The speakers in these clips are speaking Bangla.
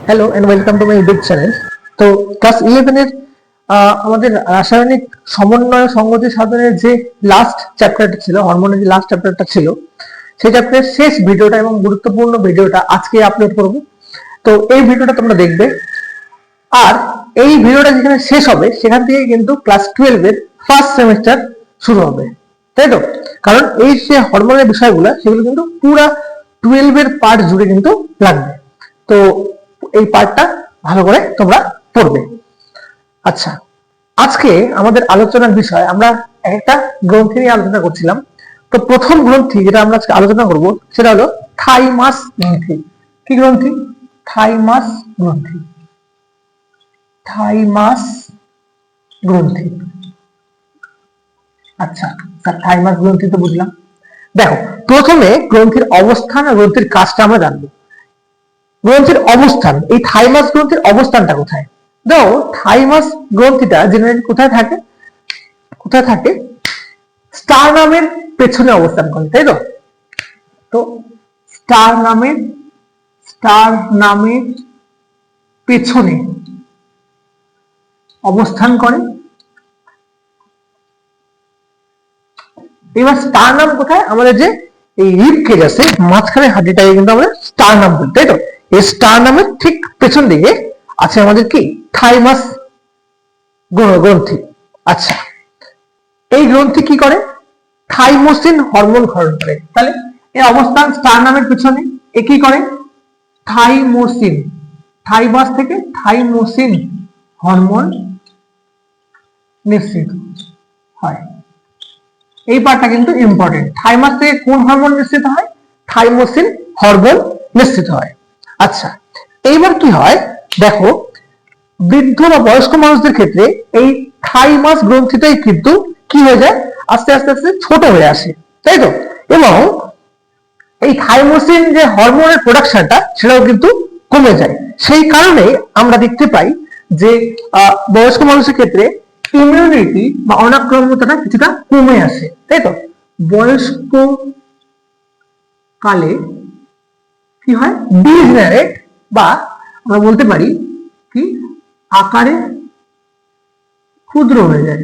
Hello and welcome to my YouTube channel. তো ক্লাস 11 এর আমাদের রাসায়নিক সমন্বয় সংগতি সাধনের যে লাস্ট চ্যাপ্টারটা ছিল, হরমোনের যে লাস্ট চ্যাপ্টারটা ছিল, সেই চ্যাপ্টারের শেষ ভিডিওটা এবং গুরুত্বপূর্ণ ভিডিওটা আজকে আপলোড করব। তো এই ভিডিওটা তোমরা দেখবে, আর এই ভিডিওটা যেখানে শেষ হবে সেখান থেকে কিন্তু ক্লাস 12 এর ফার্স্ট সেমিস্টার শুরু হবে, তাই তো? কারণ এই যে হরমোনের বিষয়গুলো সেগুলো কিন্তু পুরা 12 এর পার্ট জুড়ে কিন্তু লাগবে। তো এই পার্টটা ভালো করে তোমরা পড়বে। আচ্ছা, আজকে আমাদের আলোচনার বিষয় আমরা একটা গ্রন্থি নিয়ে আলোচনা করছিলাম। তো প্রথম গ্রন্থি যেটা আমরা আজকে আলোচনা করব সেটা হলো থাইমাস গ্রন্থি। কি গ্রন্থি? থাইমাস গ্রন্থি। থাইমাস গ্রন্থি। আচ্ছা, থাইমাস গ্রন্থি তো বুঝলাম। দেখো, প্রথমে গ্রন্থির অবস্থান আর গ্রন্থির কাজটা আমরা জানবো। গ্রন্থির অবস্থান, এই থাইমাস গ্রন্থির অবস্থানটা কোথায়? দেখো, থাইমাস গ্রন্থিটা জেনারেলি কোথায় থাকে? কোথায় থাকে? স্টারনামের পেছনে অবস্থান করে, তাই তো? তো স্টারনামের পেছনে অবস্থান করে। এবার স্টারনাম কোথায়? আমাদের যে এই রিব কেজ আছে, মাঝখানে হাড্ডিটাকে কিন্তু আমরা স্টারনাম বলি, তাই তো? এই স্টারনামের ঠিক পেছন দিকে আছে আমাদের কি? থাইমাস গ্রন্থি। আচ্ছা, এই গ্রন্থি কি করে? থাইমোসিন হরমোন ক্ষরণ করে। তাহলে এর অবস্থান স্টারনামের পিছনে। এ কি করে? থাইমোসিন, থাইমাস থেকে থাইমোসিন হরমোন নিঃসৃত হয়। এই পার্টটা কিন্তু ইম্পর্টেন্ট। থাইমাস থেকে কোন হরমোন নিঃসৃত হয়? থাইমোসিন হরমোন নিঃসৃত হয়। আচ্ছা, এইবার কি হয় দেখো, বৃদ্ধ বা বয়স্ক মানুষদের ক্ষেত্রে এই থাইমাস গ্রন্থিটাই কিন্তু কি হয়ে যায়? আস্তে আস্তে আস্তে ছোট হয়ে আসে, তাই তো? এবং এই থাইমোসিন যে হরমোনের প্রোডাকশনটা সেটাও কিন্তু কমে যায়। সেই কারণে আমরা দেখতে পাই যে বয়স্ক মানুষের ক্ষেত্রে ইমিউনিটি বা অনাক্রম্যতাটা কিছুটা কমে আসে, তাই তো? বয়স্ক কালে কি হয়? ডিজেনারেট, বা আমরা বলতে পারি কি আকারে ক্ষুদ্র হয়ে যায়,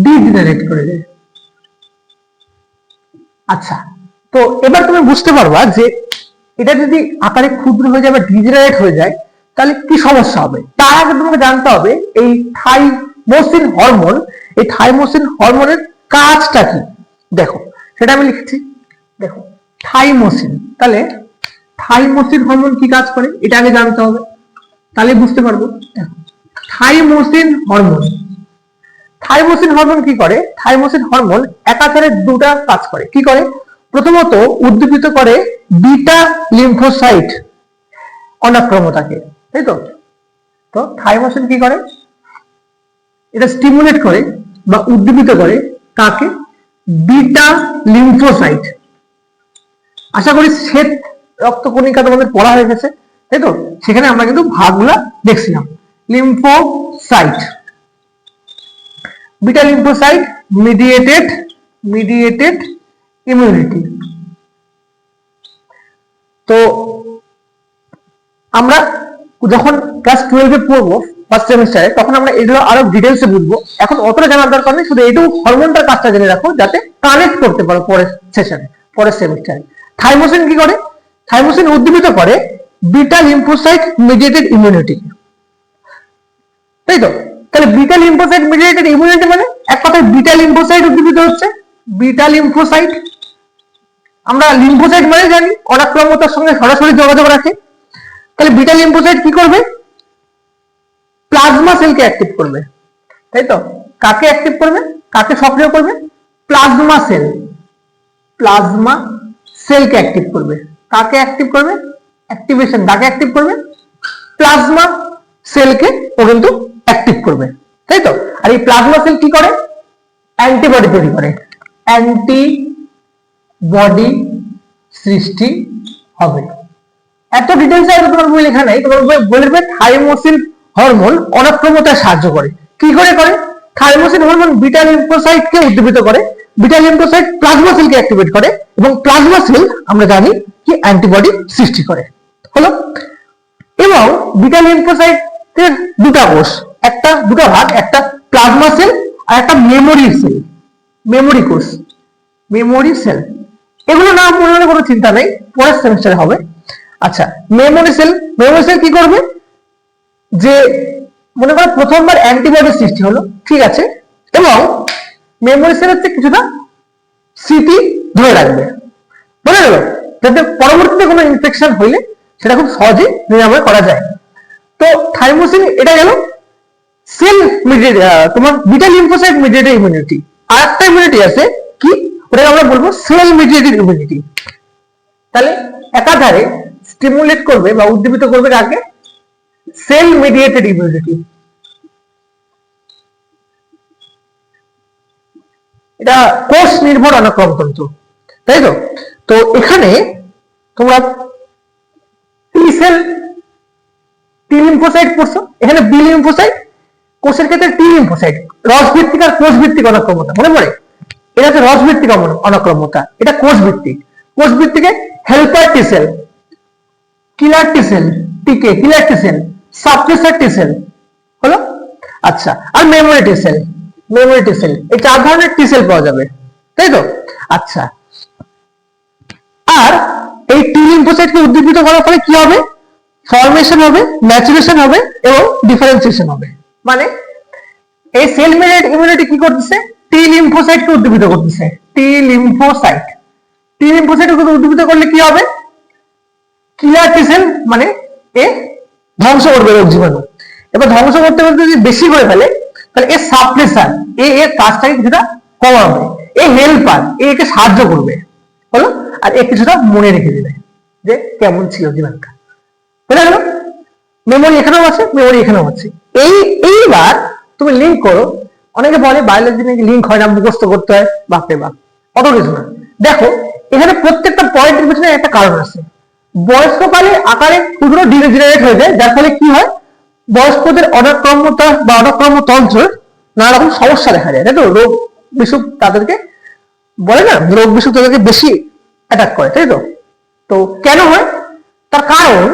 ডিজেনারেট করে যায়। আচ্ছা, তো এবার তুমি বুঝতে পারবা যে এটা যদি আকারে ক্ষুদ্র হয়ে যায় বা ডিজেনারেট হয়ে যায় তাহলে কি সমস্যা হবে। তার আগে তোমাকে জানতে হবে এই থাইমোসিন হরমোন, এই থাইমোসিন হরমোনের কাজটা কি। দেখো, সেটা আমি লিখছি। দেখো, থাইমোসিন, তাহলে থাইমোসিন হরমোন কি কাজ করে এটা আগে জানতে হবে, তাহলে বুঝতে পারবো। দেখো, থাইমোসিন হরমোন, থাইমোসিন হরমোন কি করে? থাইমোসিন হরমোন একাধারে দুটা কাজ করে। কি করে? প্রথমত উদ্দীপিত করে বিটা লিম্ফোসাইট অনাক্রম্যতাকে, তাই তো? তো থাইমোসিন কি করে? এটা স্টিমুলেট করে বা উদ্দীপিত করে কাকে? Beta lymphocyte. আশা করি শ্বেত রক্তকণিকা তোমাদের পড়া হয়ে গেছে, তাই তো? সেখানে আমরা কিন্তু ভাগগুলা দেখছিলাম। Lymphocyte, beta lymphocyte mediated immunity. তো আমরা যখন ক্লাস 12 এ পড়বো ফার্স্ট সেমিস্টারে, তখন আমরা এগুলো আরো ডিটেইলসে বুঝবো। এখন অতটা জানার দরকার নেই, শুধু এইটুকু হরমোনটার কাজটা জেনে রাখো যাতে কানেক্ট করতে পারো পরের সেশনে, পরের সেমিস্টারে। থাইমোসিন কি করে? থাইমোসিন উদ্দীপিত করে বিটা লিম্ফোসাইট মিডিয়েটেড ইমিউনিটি, তাই তো? তাহলে বিটা লিম্ফোসাইট মিডিয়েটেড ইমিউনিটি মানে এক কথায় বিটা লিম্ফোসাইট উদ্দীপিত হচ্ছে। বিটা লিম্ফোসাইট, আমরা লিম্ফোসাইট মানে জানি অনাক্রম্যতার সঙ্গে সরাসরি যোগাযোগ রাখে। তাহলে বিটা লিম্ফোসাইট কি করবে? প্লাজমা সেলকে অ্যাক্টিভ করবে, তাই তো? কাকে অ্যাক্টিভ করবে? কাকে সক্রিয় করবে? প্লাজমা সেল, প্লাজমা সেলকে অ্যাক্টিভ করবে। কাকে অ্যাক্টিভ করবে? অ্যাক্টিভেশন কাকে অ্যাক্টিভ করবে? প্লাজমা সেলকে ও কিন্তু অ্যাক্টিভ করবে, তাই তো? আর এই প্লাজমা সেল কি করে? অ্যান্টিবডি তৈরি করে। অ্যান্টিবডি সৃষ্টি হবে। এত ডিটেইলসে তোমার বই লেখা নাই, তোমার বই বলবে থাইমোসিন হরমোন অনাক্রম্যতায় সাহায্য করে। কি করে করে? থাইমোসিন হরমোন বিটা লিম্ফোসাইটকে উদ্দীপিত করে, বিটা লিম্ফোসাইট প্লাজমা সেলকে অ্যাক্টিভেট করে, এবং প্লাজমা সেল আমরা জানি কি কি অ্যান্টিবডি সৃষ্টি করে। হলো। এবং বিটা লিম্ফোসাইটের দুটো কোষ, দুটো ভাগ, একটা প্লাজমা সেল আর একটা মেমোরি সেল, মেমোরি কোষ, মেমোরি সেল। এগুলো নাম মনে হলে কোনো চিন্তা নেই, পরের সেমিস্টারে হবে। আচ্ছা, মেমোরি সেল কি করবে, যে মনে করো প্রথমবার অ্যান্টিবডি সৃষ্টি হলো, ঠিক আছে, এবং মেমোরি সেল হচ্ছে কিছুটা স্মৃতি ধরে রাখবে, বুঝে গেল, যাতে পরবর্তীতে কোনো ইনফেকশন হইলে সেটা খুব সহজে নিরাময় করা যায়। তো থাইমোসিন এটা গেল সেল মিডিয়েটেড, তোমার বিটা লিম্ফোসাইট মিডিয়েটেড ইমিউনিটি। আর একটা ইমিউনিটি আছে কি, ওটাকে আমরা বলবো সেল মিডিয়েটেড ইমিউনিটি। তাহলে একাধারে স্টিমুলেট করবে বা উদ্দীপিত করবে কাকে, সেল মিডিয়েটেড ইমিউনিটি। এটা কোষ নির্ভর অনাক্রমতন্ত্র, তাই তো। তো এখানে তোমরা টি সেল, টি লিম্ফোসাইট পড়ছো, এখানে বি লিম্ফোসাইট, কোষের ক্ষেত্রে টি লিম্ফোসাইট, রস ভিত্তিক আর কোষ ভিত্তিক অনাক্রমতা, মনে পড়ে, এটা হচ্ছে রস ভিত্তিক অনাক্রমতা, এটা কোষ ভিত্তিক। কোষ ভিত্তিকে helper T cell, killer T cell, টিকে killer T cell, suppressor T cell, হলো। আচ্ছা, আর memory T cell, memory T cell, এই 4 ধরনের টি সেল পাওয়া যাবে, তাই তো। আচ্ছা, আর এই টি লিম্ফোসাইটকে উদ্দীপিত করার ফলে কি হবে, ফর্মেশন হবে, ম্যাচুরেশন হবে এবং ডিফারেন্সিয়েশন হবে। মানে এই সেল মিডিয়েটেড ইমিউনিটি কি করতেছে, টি লিম্ফোসাইটকে উদ্দীপিত করতেছে, টি লিম্ফোসাইট, টি লিম্ফোসাইটকে উদ্দীপিত করলে কি হবে, কিলার টি সেল, মানে এ ধ্বংস করবে রোগ জীবাণু। এবার ধ্বংস করতে করতে যদি বেশি করে ফেলে, তাহলে এ সাপ্রেসার, এর কাজটাকে কিছুটা কমাবে, এ হেল্পার, একে সাহায্য করবে, হলো। আর এ কিছুটা মনে রেখে দিবে যে কেমন ছিল জীবাণুটা, বুঝা গেল। মেমোরি এখানেও আছে, মেমোরি এখানেও আছে। এইবার তুমি লিঙ্ক করো, অনেকে বলে বায়োলজি নাকি লিঙ্ক হয় না, মুখস্থ করতে হয়, বাপরে বাপ, অত কিছু না। দেখো এখানে প্রত্যেকটা পয়েন্টের পিছনে একটা কারণ আছে। বয়স্ককালে আকারে ক্ষুদ্র ডিজেনারেট হয়ে যায়, যার ফলে কি হয়, বয়স্কদের অনাক্রম্যতা বা অনাক্রম্যতন্ত্রের নানা রকম সমস্যা দেখা যায়, তাই তো। রোগ বিসুখ তাদেরকে বলে না, রোগ বিসুখ তাদেরকে বেশি অ্যাটাক করে, তাই তো। তো কেন হয়, তার কারণ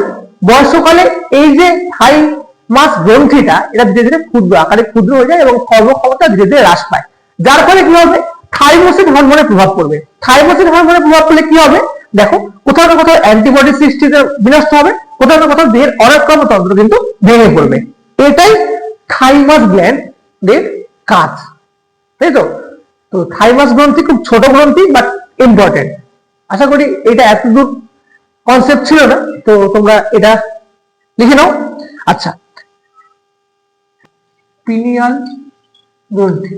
বয়সকালে এই যে থাইমাস গ্রন্থিটা, এটা ধীরে ধীরে ক্ষুদ্র আকারে ক্ষুদ্র হয়ে যায় এবং কর্মক্ষমতা ধীরে ধীরে হ্রাস পায়, যার ফলে কি হবে, থাইমোসিন হরমোনের প্রভাব পড়বে। থাইমোসিন হরমোনের প্রভাব পড়লে কি হবে, দেখো কোথাও না কোথাও অ্যান্টিবডি সৃষ্টিতে বিনষ্ট হবে, কোথাও না কোথাও দেহের অনাক্রম্যতন্ত্র কিন্তু ভেঙে পড়বে। এটাই থাইমাস গ্ল্যান্ডের কাজ, তাই তো। তো থাইমাস গ্রন্থি খুব ছোট গ্রন্থি, বাট ইম্পর্টেন্ট। আশা করি এটা এতদূর কনসেপ্ট ছিল না, তো তোমরা এটা লিখে নাও। আচ্ছা, পিনিয়াল গ্রন্থি,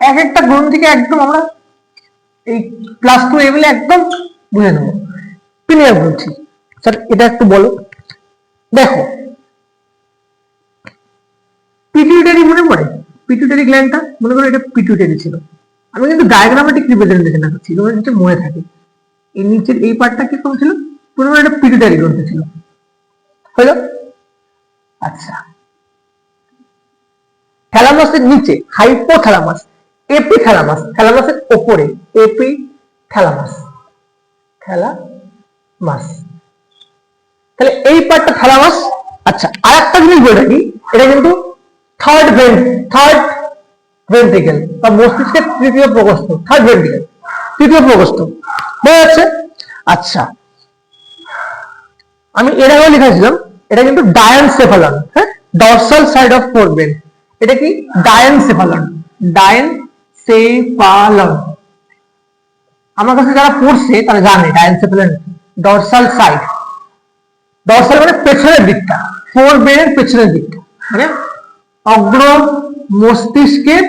এক একটা গ্রন্থিকে একদম আমরা এই ক্লাস 2 লেভেলে একদম বুঝে নেব। পিনিয়াল গ্রন্থি, স্যার এটা একটু বলো। দেখো পিটুইটারি মনে পড়ে, পিটুইটারি গ্ল্যান্ডটা মনে করো এটা পিটুইটারি ছিল। আমি কিন্তু ডায়াগ্রামেটিক রিপ্রেজেন্টেশন করছি, তোমার যদি মনে থাকে। এই নিচের এই পার্টটা কি কম ছিল, মনে করো এটা পিটুইটারি গ্রন্থি ছিল, হলো। আচ্ছা, থ্যালামাসের নিচে হাইপোথ্যালামাস, এপিথ্যালামাস, থ্যালামাসের উপরে এপিথ্যালামাস, থ্যালামাস, তাহলে এই পার্টটা থ্যালামাস। আচ্ছা, আর একটা জিনিস বলে রাখি, এটা কিন্তু থার্ড ভেন্ট্রিকেল বা মস্তিষ্কের তৃতীয় প্রকোষ্ঠ, থার্ড ভেন্ট্রিকেল, তৃতীয় প্রকোষ্ঠ, বোঝা যাচ্ছে। আচ্ছা, আমি এর আগেও লিখেছিলাম, এটা কিন্তু ডায়ানসেফালন, হ্যাঁ, ডরসাল সাইড অফ ফোরব্রেন। এটা কি ডায়ানসেফালন, ডায়ানসেফালন। আমার কাছে যারা পড়ছে তারা জানে ডায়ানসেফালন, ডরসাল সাইড, ডরসাল মানে পেছনের দিকটা, ফোরব্রেনের পেছনের দিকটা, মানে অগ্র মস্তিষ্কের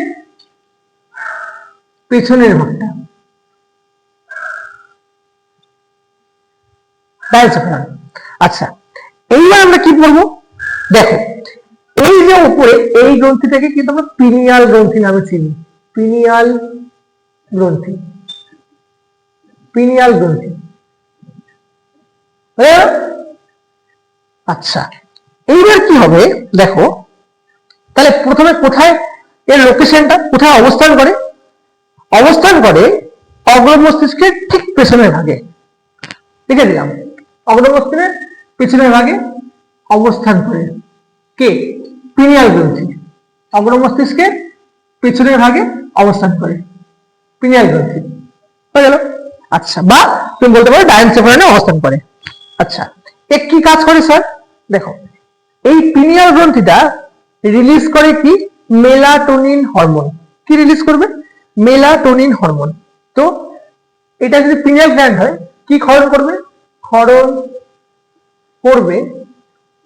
পেছনের ভাগটা, ডায়ানসেফালন। আচ্ছা, এইবার আমরা কি পড়বো, দেখো এই যে উপরে এই গ্রন্থিটাকে কিন্তু আমরা পিনিয়াল গ্রন্থি নামে চিনি, পিনিয়াল গ্রন্থি, পিনিয়াল গ্রন্থি। আচ্ছা, এইবার কি হবে দেখো, তাহলে প্রথমে কোথায় এর লোকেশনটা, কোথায় অবস্থান করে, অবস্থান করে অগ্র মস্তিষ্কের ঠিক পেছনের ভাগে, লিখে দিলাম, অগ্রমস্তিষ্কের পিছনের ভাগে অবস্থান করে। কে? পিনিয়াল গ্রন্থি। অগ্রমস্তিষ্কের পিছনের ভাগে অবস্থান করে পিনিয়াল গ্রন্থি, হয়ে গেল। আচ্ছা, বা তুমি বলতে পারো ডায়ানসেফালনে অবস্থান করে। আচ্ছা, এ কি কাজ করে স্যার? দেখো, এই পিনিয়াল গ্রন্থিটা রিলিজ করে কি? Melatonin hormone. কি রিলিজ করবে? Melatonin hormone. তো এটা যদি পিনিয়াল গ্ল্যান্ড হয়, কি ক্ষরণ করবে? ক্ষরণ করবে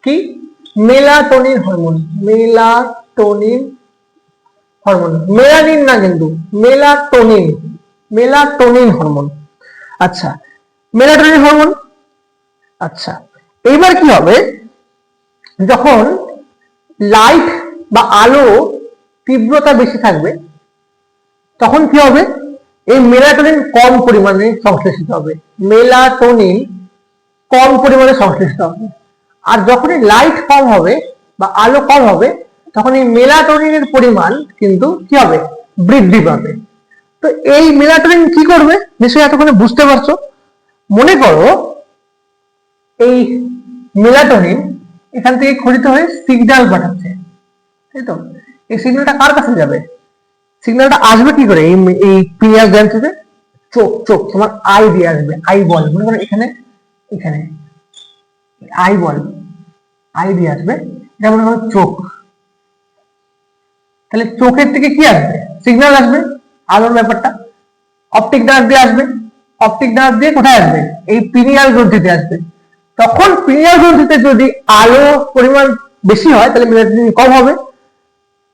কি? Melatonin hormone. Melatonin hormone, melanin না কিন্তু, মেলাটোনিন। Melatonin hormone. আচ্ছা, মেলাটোনিন হরমোন। আচ্ছা, এইবার কি হবে? যখন লাইট বা আলো তীব্রতা বেশি থাকবে, তখন কি হবে? এই মেলাটোনিন কম পরিমাণে সংশ্লেষিত হবে। মেলাটোনিন কম পরিমাণে সংশ্লেষিত হবে। আর যখনই লাইট কম হবে বা আলো কম হবে, তখন এই মেলাটোনিনের পরিমাণ কিন্তু কি হবে? বৃদ্ধি পাবে। তো এই মেলাটোনিন কি করবে? নিশ্চয়ই এতক্ষণে বুঝতে পারছো। মনে করো এই মেলাটোনিন এখান থেকে খরিত হয়ে সিগন্যাল পাঠাচ্ছে, তাই তো? এই সিগন্যালটা কার কাছে যাবে? সিগন্যালটা আসবে কি করে? এই পিনিয়াল গ্ল্যান্ড থেকে চোখ, চোখ তোমার আই দিয়ে আসবে। আই বল, মনে করো এখানে, এখানে আই বল, আই দিয়ে আসবে। এটা মনে করো চোখ। তাহলে চোখের থেকে কি আসবে? সিগন্যাল আসবে, আলোর ব্যাপারটা। অপটিক নার্ভ দিয়ে আসবে। অপটিক নার্ভ দিয়ে কোথায় আসবে? এই পিনিয়াল গ্রন্থিতে আসবে। তখন পিনিয়াল গ্রন্থিতে যদি আলো পরিমাণ বেশি হয়, তাহলে মেলাটোনিন কম হবে।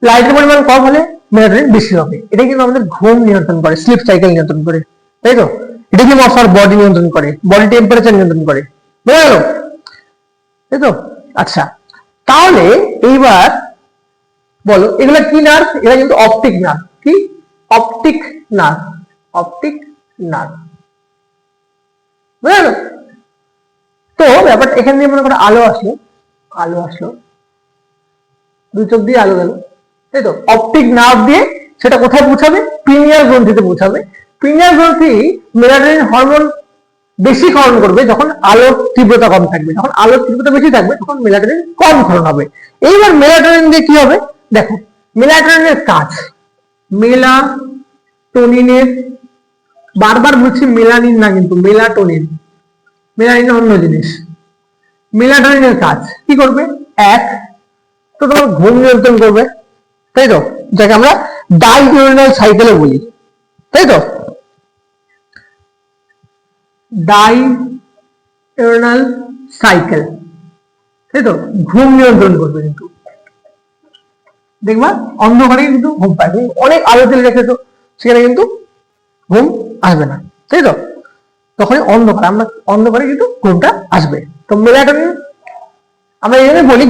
লাইটের পরিমাণ কম হলে মেলাটোনিন বেশি হবে। এটা কিন্তু আমাদের ঘুম নিয়ন্ত্রণ করে, স্লিপ সাইকেল নিয়ন্ত্রণ করে, তাই তো? এটা কিন্তু আমার বডি নিয়ন্ত্রণ করে, বডি টেম্পারেচার নিয়ন্ত্রণ করে, বুঝা গেল? তাই তো? আচ্ছা, তাহলে এইবার বলো, এগুলা কি নার্ভ? এরা কিন্তু অপটিক নার্ভ। কি? Optic nerve. অপটিক নার্ভ, বুঝা গেল? তো ব্যাপারটা এখান দিয়ে মনে করো আলো আসলো, আলো আসলো, দুই চোখ দিয়ে আলো গেল, তাই তো? অপটিক নার্ভ দিয়ে সেটা কোথায় পৌঁছাবে? পিনিয়াল গ্রন্থিতে পৌঁছাবে। পিনিয়াল গ্রন্থি মেলাটোনিন হরমোন বেশি ক্ষরণ করবে যখন আলোর তীব্রতা কম থাকবে। যখন আলোর তীব্রতা বেশি থাকবে, তখন মেলাটোনিন কম ক্ষরণ হবে। এইবার মেলাটোনিন দিয়ে কি হবে? দেখো, মেলাটোনিনের কাজ, মেলাটোনিনের, বারবার বলছি মেলানিন না কিন্তু, মেলাটোনিন। মেলানিন অন্য জিনিস। মেলাটোনিনের কাজ কি করবে? এক, তো তোমার ঘুম নিয়ন্ত্রণ করবে, তাই তো? যাকে আমরা ডাইউরেনাল সাইকেলে বলি, তাই তো? ডাইউরেনাল সাইকেল, তাই তো? ঘুম নিয়ন্ত্রণ করবে। কিন্তু দেখবা অন্ধকারে কিন্তু ঘুম পায়। তুমি অনেক আলো তেলে রেখেছো, সেখানে কিন্তু ঘুম আসবে না, তাই তো? তখনই অন্ধকার, আমরা অন্ধকারে কিন্তু ঘুমটা আসবে। তো মেলাটোনিন, আমরা এই জন্য বলি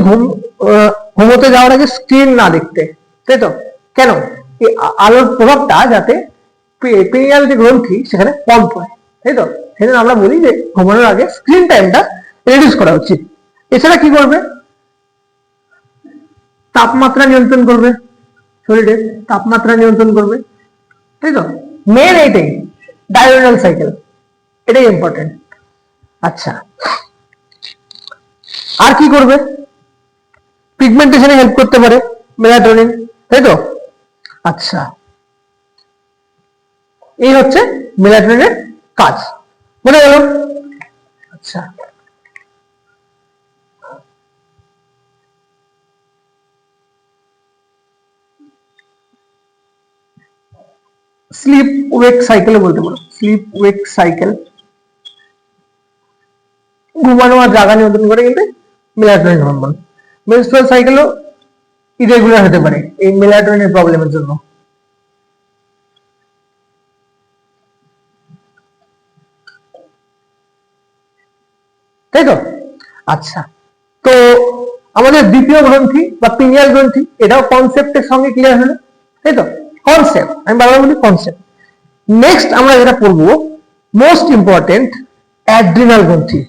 ঘুমোতে যাওয়ার আগে স্ক্রিন না দেখতে, তাই তো? কেন? এই আলোর প্রভাবটা যাতে পিনিয়াল যে গ্রন্থি সেখানে কম পড়ে, তাই তো? সেজন্য আমরা বলি যে ঘুমানোর আগে স্ক্রিন টাইমটা রিডিউস করা উচিত। এছাড়া কি করবে? তাপমাত্রা নিয়ন্ত্রণ করবে, শরীরের তাপমাত্রা নিয়ন্ত্রণ করবে, তাই তো? মেন এইটাই ডায়রেনাল সাইকেল, এটাই ইম্পর্টেন্ট। আচ্ছা, আর কি করবে? পিগমেন্টেশনে হেল্প করতে পারে মেলাটোনিন, তাই তো? আচ্ছা, এই হচ্ছে মেলাটোনিনের কাজ, বুঝে গেল? আচ্ছা, স্লিপ ওয়েক সাইকেল বলতে পারো, স্লিপ ওয়েক সাইকেল। ঘুমানো আর জাগা নিয়ন্ত্রণ করে কিন্তু মেলাটোনিন হরমোন। মেনস্ট্রুয়াল সাইকেলও ইরেগুলার হতে পারে এই মেলাটোনিনের প্রবলেমের জন্য, তাই তো? আচ্ছা, তো আমাদের দ্বিতীয় গ্রন্থি বা পিনিয়াল গ্রন্থি, এটাও কনসেপ্টের সঙ্গে ক্লিয়ার হলো, তাই তো? কনসেপ্ট, আমি বারবার বলি কনসেপ্ট। নেক্সট আমরা যেটা পড়বো, মোস্ট ইম্পর্টেন্ট, অ্যাড্রিনাল গ্রন্থি।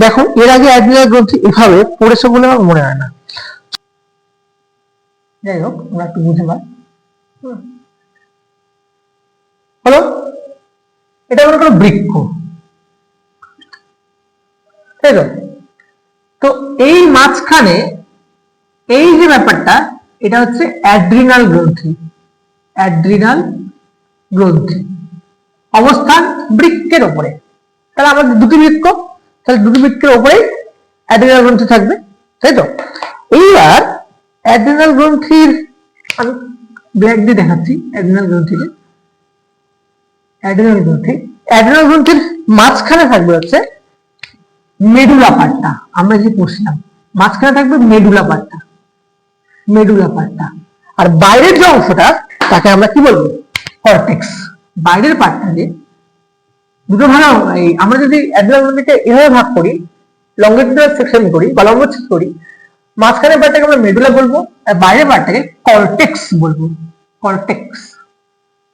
দেখো, এর আগে অ্যাড্রিনাল গ্রন্থি এভাবে পড়েছে বলে আমার মনে হয় না। যাই হোক, আমরা একটু বুঝে পাই। হলো, এটা মনে করো বৃক্ষ, তাই তো? তো এই মাঝখানে এই যে ব্যাপারটা, এটা হচ্ছে অ্যাড্রিনাল গ্রন্থি। অ্যাড্রিনাল গ্রন্থি অবস্থান বৃক্কের উপরে। তাহলে আমাদের দুটি বৃক্ক, তাহলে দুটি বৃক্কের উপরেই অ্যাড্রিনাল গ্রন্থি থাকবে, তাই তো? এইবার অ্যাড্রিনাল গ্রন্থির আমি ব্ল্যাক দিয়ে দেখাচ্ছি। অ্যাড্রিনাল গ্রন্থিকে, অ্যাড্রিনাল গ্রন্থির মাঝখানে থাকবে হচ্ছে মেডুলা পার্টটা। আমরা যে পড়ছিলাম মাঝখানে থাকবে মেডুলা পার্টটা, মেডুলা পার্টটা। আর বাইরের যে অংশটা তাকে আমরা কি বলবো? কর্টেক্স। বাইরের পার্টটা যে দুটো ভাগ, আমরা যদি অ্যাড্রিনাল গ্রন্থিকে এভাবে ভাগ করি, লঙ্গিটিউডাল সেকশন করি বা লম্বচ্ছেদ করি, মাঝখানের পার্টটাকে আমরা মেডুলা বলবো আর বাইরের পার্টটাকে কর্টেক্স বলবো। কর্টেক্স।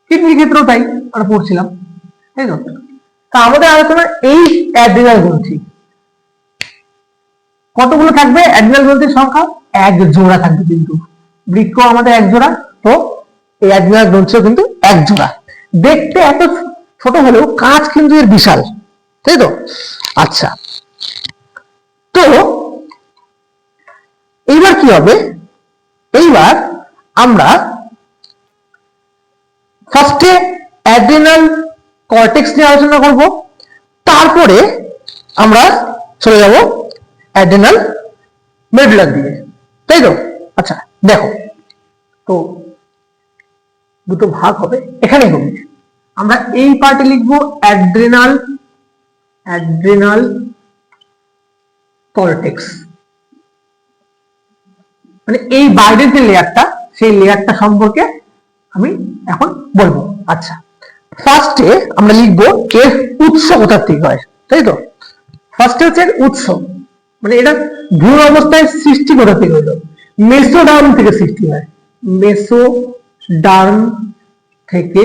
কিডনির ক্ষেত্রেও তাই আমরা পড়ছিলাম, তাই তো? তা আমাদের আলোচনা এই অ্যাড্রিনাল গ্রন্থি কতগুলো থাকবে? অ্যাড্রিনাল গ্রন্থির সংখ্যা এক জোড়া থাকবে, কিন্তু বৃক্ক আমাদের এক জোড়া, তো এই অ্যাড্রিনাল গ্রন্থিও কিন্তু এক জোড়া। দেখতে এত ছোট হলেও কাজ কিন্তু এর বিশাল, তাই তো? আচ্ছা, তো এইবার কি হবে? এইবার আমরা ফার্স্টে অ্যাড্রিনাল কর্টেক্স নিয়ে আলোচনা করব, তারপরে আমরা চলে যাব অ্যাড্রিনাল মেডুলার দিকে, তাই তো? আচ্ছা দেখো, তো দুটো ভাগ হবে, এখানে হবে। আমরা এই পার্টে লিখবো অ্যাড্রিনাল, অ্যাড্রিনাল কর্টেক্স, মানে এই বাইরের যে লেয়ারটা, সেই লেয়ারটা সম্পর্কে আমি এখন বলবো। আচ্ছা, ফার্স্টে আমরা লিখবো এর উৎস কোথা থেকে হয়, তাই তো? ফার্স্টে হচ্ছে উৎস, মানে এটা ভ্রূণ অবস্থায় সৃষ্টি কোথা থেকে হলো? মেসোডার্ম থেকে সৃষ্টি হয়, মেসোডার্ম থেকে।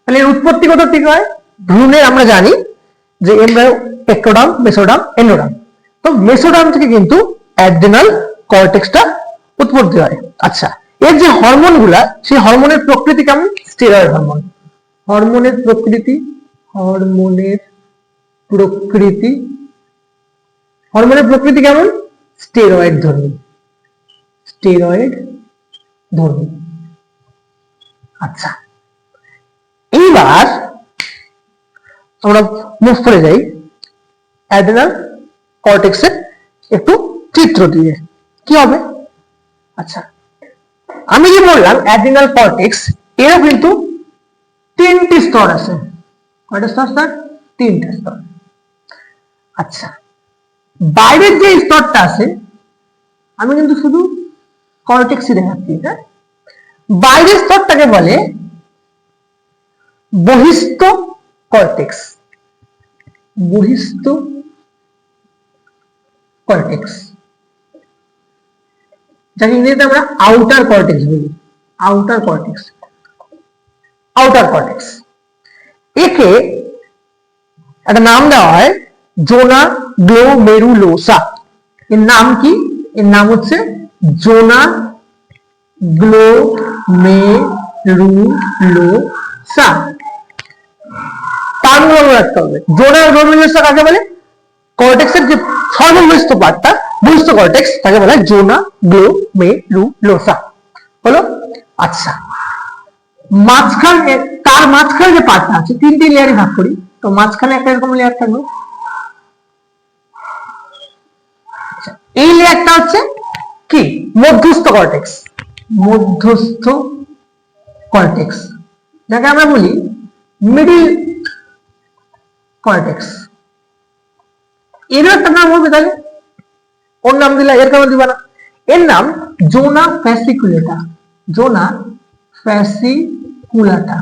তাহলে এর উৎপত্তি কোথা থেকে হয়? ভ্রূণের আমরা জানি যে এমব্রায়ো, টেক্টোডার্ম, মেসোডার্ম, এন্ডোডার্ম। তো মেসোডার্ম থেকে কিন্তু অ্যাড্রিনাল কর্টেক্সটা উৎপত্তি হয়। আচ্ছা, এর যে হরমোন গুলা, সেই হরমোনের প্রকৃতি কেমন? Steroid hormone. হরমোনের প্রকৃতি, হরমোনের প্রকৃতি, হরমোনের প্রকৃতি কেমন? স্টেরয়েড ধর্মী, স্টেরয়েড ধর্মী। আচ্ছা, এইবার আমরা মুভ করে যাই অ্যাড্রিনাল কর্টেক্সের একটু চিত্র দিয়ে। কি হবে? আচ্ছা, আমি যে বললাম অ্যাড্রিনাল কর্টেক্স, এরও কিন্তু তিনটি স্তর আছে। কয়টা স্তর স্যার? তিনটা স্তর। আচ্ছা, বাইরের যে স্তরটা আছে, আমি কিন্তু শুধু কর্টেক্সই দেখাচ্ছি, হ্যাঁ? বাইরের স্তরটাকে বলে বহিস্থ কর্টেক্স, বহিস্থ কর্টেক্স, যাকে ইংরেজিতে আমরা আউটার কর্টেক্স বলি। Outer cortex, outer cortex. একে একটা নাম দেওয়া হয় জোনা গ্লোমেরুলোসা। এর নাম কি? এর নাম হচ্ছে জোনা গ্লোমেরুলোসা। তার নাম রাখতে হবে। জোনা গ্লোমেরুলোসা কাকে বলে? কর্টেক্সের যে সর্ববহিস্থ পার্টটা, বহিস্থ কর্টেক্স, তাকে বলা হয় জোনা গ্লোমেরুলোসা। হলো? আচ্ছা, মাঝখানে, তার মাঝখানে যে পার্টটা আছে, তিনটি লেয়ারে ভাগ করি, তো মাঝখানে একটা এরকম লেয়ার থাকবে। এই লেয়ারটা হচ্ছে কি? মধ্যস্থ কর্টেক্স, মধ্যস্থ কর্টেক্স, যাকে আমরা বলি মিডিল কর্টেক্স। এরও একটা নাম হবে, তাহলে ওর নাম দিলা, এর কেন দিবা না? এর নাম জোনা ফ্যাসিকুলেটা, জোনা ফ্যাসিকুলাটা,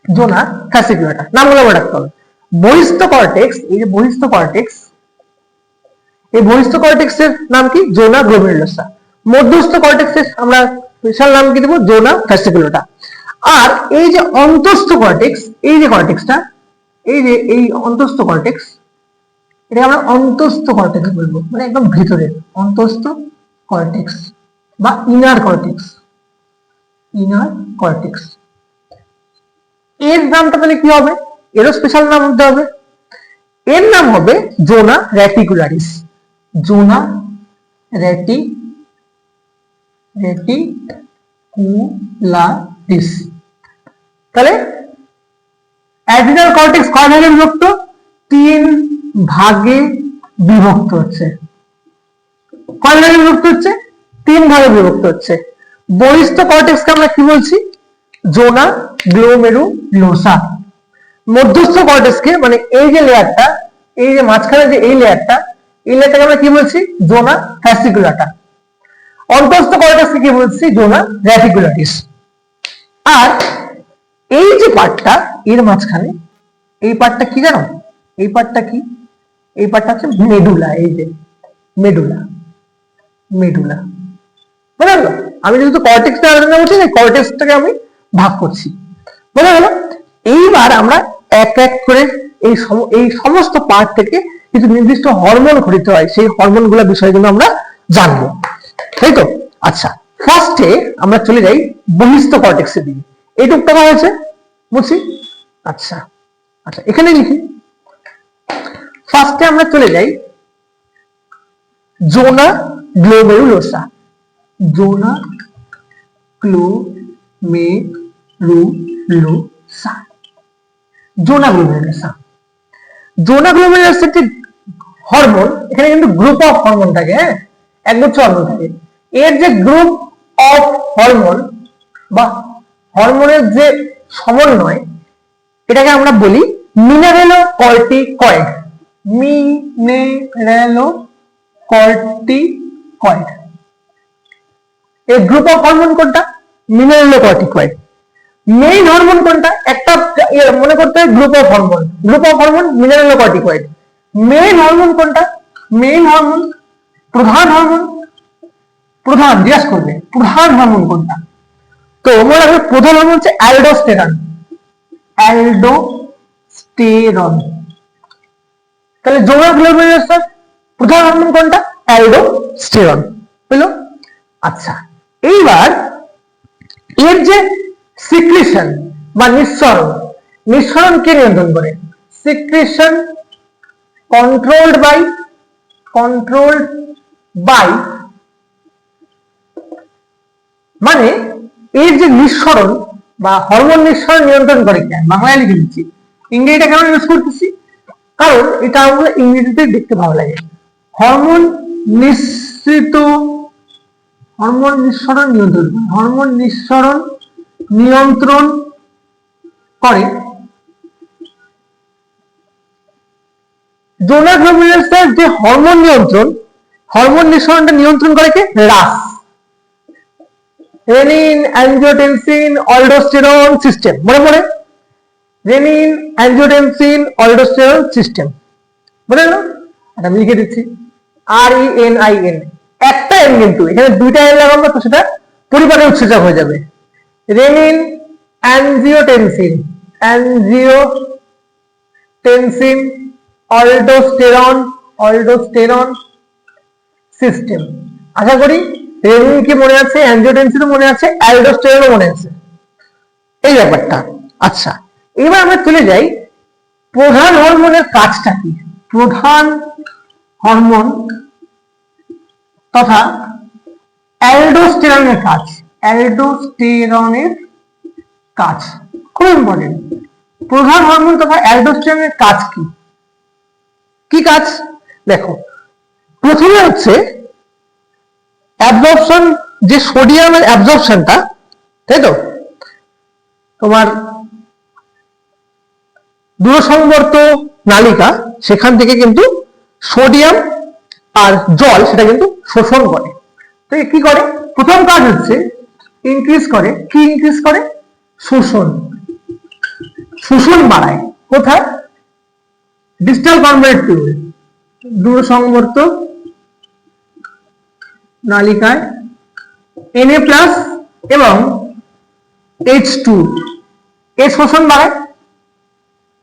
জোনা ফ্যাসিকুলাটা নামগুলো মনে রাখতে হবে। বহিস্থ কর্টেক্স, এই যে বহিস্থ কর্টেক্স, এই বহিস্থ কর্টেক্সের নাম কি? জোনা গ্লোমেরুলোসা। মধ্যস্থ কর্টেক্সের আমরা স্পেশাল নাম কি দেব? জোনা ফ্যাসিকুলাটা। আর এই যে অন্তস্থ কর্টেক্স, এই যে কর্টেক্সটা, এই যে এই অন্তস্থ কর্টেক্স, এটা আমরা অন্তস্থ কর্টেক্স বলবো, মানে একদম ভিতরে অন্তস্থ কর্টেক্স বা ইনার কর্টেক্স, ইনার কর্টেক্স। এর নামটা তাহলে কি হবে? এরও স্পেশাল নাম হতে হবে, এর নাম হবে জোনা রেটিকুলারিস। জোনা রেটিকুলারিস। তাহলে অ্যাড্রিনাল কর্টেক্স কয় ভাগে বিভক্ত? 3 ভাগে বিভক্ত হচ্ছে। কয় ভাগে বিভক্ত হচ্ছে? 3 ভাগে বিভক্ত হচ্ছে। বহিস্থ কর্টেক্সকে আমরা কি বলছি? জোনা গ্লোমেরুলোসা। মধ্যস্থ কর্টেক্সকে মানে এই যে লেয়ারটা, এই যে মাঝখানে যে এই লেয়ারটাকে আমরা কি বলছি? জোনা ফ্যাসিকুলাটা। অন্তঃস্থ কর্টেক্সকে কি বলছি? জোনা রেটিকুলারিস। আর এই যে পার্টটা, এর মাঝখানে এই পার্টটা কি জানো? এই পার্টটা কি? এই পার্টটা হচ্ছে মেডুলা। এই যে মেডুলা বুঝলো? আমি যেহেতু কর্টেক্সটা আলোচনা করছি, কর্টেক্সটাকে আমি ভাগ করছি, বুঝা গেল? এইবার আমরা এক এক করে এই সমস্ত পার্ট থেকে কিছু নির্দিষ্ট হরমোন ঘটিত হয়, সেই হরমোনগুলো বিষয়ে কিন্তু আমরা জানবো, তাই তো? আচ্ছা, ফার্স্টে আমরা চলে যাই বহিস্থ কর্টেক্সের দিকে। এইটুক টাকা হয়েছে, বুঝছি? আচ্ছা আচ্ছা, এখানে লিখি। ফার্স্টে আমরা চলে যাই জোনা গ্লোমেরুলোসা। জোনা গ্লোমেরুলোসা। জোনা গ্লোমেরুলোসা। জোনা গ্লোমেরুলোসার যে হরমোন, এখানে কিন্তু গ্রুপ অফ হরমোন থাকে, হ্যাঁ, একগুচ্ছ হরমোন থাকে। এর যে গ্রুপ অফ হরমোন বা হরমোনের যে সমন্বয়, এটাকে আমরা বলি মিনারেলোকর্টিকয়েড। মিনারেলোকর্টিকয়েড। এই গ্রুপ অফ হরমোন কোনটা? মিনারেলোকর্টিকয়েড। মেইন হরমোন কোনটা? একটা মনে করতে হয় group of hormone. Group of hormone mineralocorticoid. Main hormone কোনটা? মেইন হরমোন, প্রধান হরমোন। প্রধান জিজ্ঞেস করবে, প্রধান হরমোন কোনটা? তো মনে রাখবে প্রধান হরমোন হচ্ছে অ্যালডোস্টেরন। অ্যালডোস্টেরন। তাহলে জোনা গ্লোমেরুলোসার প্রধান হরমোন কোনটা? অ্যালডোস্টেরন। বুঝলো? আচ্ছা, এইবার এর যে সিক্রিশন বা নিঃসরণ কে নিয়ন্ত্রণ করে? সিক্রিশন কন্ট্রোলড বাই মানে এর যে নিঃসরণ বা হরমোন নিঃসরণ নিয়ন্ত্রণ করে কে? বাংলায় লিখে দিচ্ছি। ইংরেজিটা কেন ইউজ করতেছি? কারণ এটা আমরা ইংরেজিতে দেখতে ভালো লাগে। হরমোন নিঃসরণ নিয়ন্ত্রণ করে জোনা গ্লোমেরুলোসার যে হরমোন নিঃসরণটা নিয়ন্ত্রণ করে কে? RAS. Renin, angiotensin, aldosterone system. মনে পড়ে? Renin, angiotensin, aldosterone system. বুঝে গেল? এটা আমি লিখে দিচ্ছি, RENIN। একটা এন, কিন্তু এখানে দুইটা এন লাগাবো তো সেটা পরিবারের উৎসেচক হয়ে যাবে। Renin, angiotensin, aldosterone system. আশা করি রেনিন কি মনে আছে, অ্যানজিওটেনসিনও মনে আছে, অ্যালডোস্টেরনও মনে আছে, এই ব্যাপারটা। আচ্ছা, এবার আমরা চলে যাই প্রধান হরমোনের কাজটা কি। প্রধান হরমোন তথা অ্যালডোস্টেরনের কাজ। অ্যালডোস্টেরনের কাজ খুব ইম্পর্টেন্ট। প্রধান হরমোন তথা অ্যালডোস্টেরনের কাজ কি? কি কাজ? দেখো, প্রথমে হচ্ছে অ্যাবজর্পশন, যে সোডিয়ামের অ্যাবজর্পশনটা, তাই তো? তোমার দূরসংবর্ত নালিকা, সেখান থেকে কিন্তু সোডিয়াম আর জল সেটা কিন্তু শোষণ করে। তো কি করে? প্রথম কাজ হচ্ছে ইনক্রিজ করে। কি ইনক্রিজ করে? শোষণ বাড়ায়। কোথায়? ডিস্টাল কনভয়েড টিউবে, দূরসংবর্ত নালিকায় Na+ এবং H2 এর শোষণ বাড়ায়।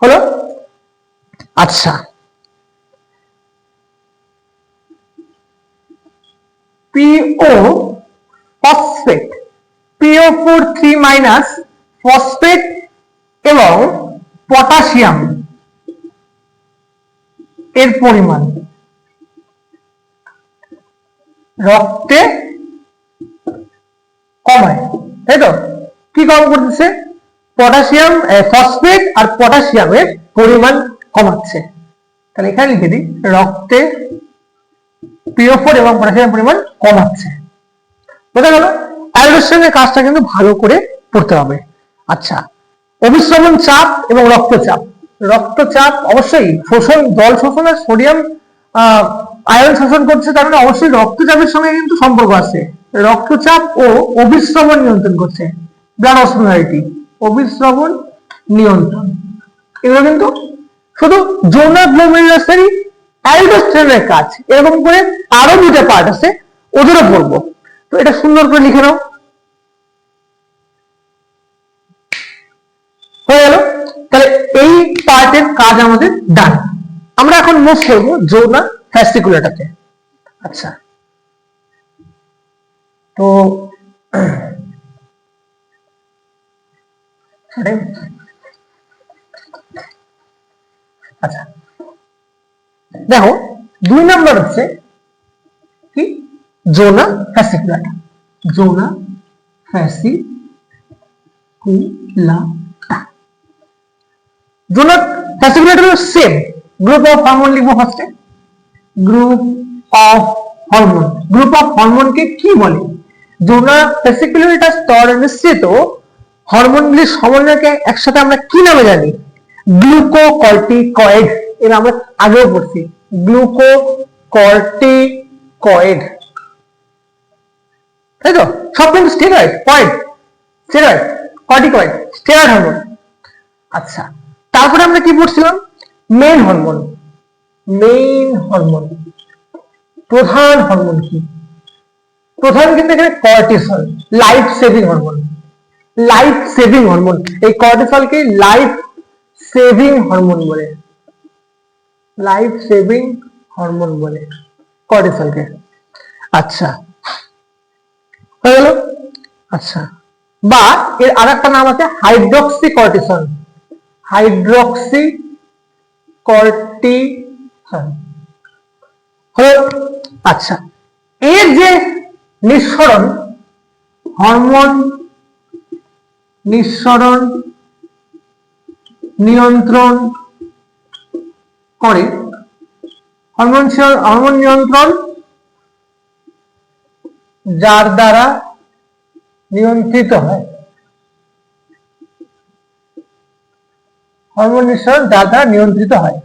হলো? আচ্ছা, PO ফসফেট, PO4 3- ফসফেট এবং পটাশিয়াম এর পরিমাণ রক্তে কমায়, তাই তো? কি কম করতেছে? পটাশিয়াম, ফসফেট আর পটাশিয়ামের পরিমাণ কমাচ্ছে। তাহলে এখানে লিখে দিই রক্তে PO4 এবং পটাশিয়ামের পরিমাণ কমাচ্ছে। বোঝা গেল? আয়োডের কাজটা কিন্তু ভালো করে পড়তে হবে। আচ্ছা, অভিস্রবণ চাপ এবং রক্তচাপ। রক্তচাপ অবশ্যই শোষণ, জল শোষণ আর সোডিয়াম আয়ন শোষণ করছে, তার মানে অবশ্যই রক্তচাপের সঙ্গে কিন্তু সম্পর্ক আছে। রক্তচাপ ও অভিস্রবণ নিয়ন্ত্রণ করছে, ব্লাড অসমোলারিটি, অভিস্রবণ নিয়ন্ত্রণ। এগুলো কিন্তু শুধু যৌন গ্লোমেরুলারি অ্যালডোস্টেরনের কাজ। এরকম করে আরো দুটো পার্ট আছে, ওদেরও পড়বো। তো এটা সুন্দর করে লিখে নাও। হয়ে গেল? তাহলে এই পার্টের কাজ আমাদের ডান। আমরা এখন মুভ করবো যৌনা ফ্যাসিকুলাটাতে। আচ্ছা, তো আচ্ছা দেখো 2 নম্বর হচ্ছে কি? যৌনা ফ্যাসিকুলাটা। যৌনা ফ্যাসিকুলাটা, যৌনা ফ্যাসিকুলাটা হলো সেম গ্রুপ অফ হরমোন। লিখবো ফার্স্টে group of hormone. Group of হরমোনকে কি বলে? যৌনা ফ্যাসিকুলাটা স্তর নিশ্চিত হরমোনগুলির সমন্বয়কে একসাথে আমরা কি নামে জানি? গ্লুকোকর্টিকয়েড। এর আমরা আগেও পড়ছি, গ্লুকোকর্টিকয়েড, তাই তো? সব কিন্তু steroid, কয়েড, steroid, corticoid, steroid hormone. আচ্ছা, তারপরে আমরা কি পড়ছিলাম? Main hormone. মেইন হরমোন, প্রধান হরমোন কি? প্রধান কিন্তু এখানে cortisol, life saving hormone. Life saving hormone, এই কর্টিসলকে লাইফ সেভিং হরমোন বলে। লাইফ সেভিং হরমোন বলে কর্টিসলকে। আচ্ছা, হয়ে গেল? আচ্ছা, বা এর আরেকটা নাম আছে হাইড্রক্সি কর্টিসল। হাইড্রক্সি কর্টিসল হলো। আচ্ছা, এর যে নিঃসরণ, হরমোন নিঃসরণ নিয়ন্ত্রণ করে, হরমোন নিয়ন্ত্রণ যার দ্বারা নিয়ন্ত্রিত হয়। হরমোন নিঃসরণ যার দ্বারা নিয়ন্ত্রিত হয়।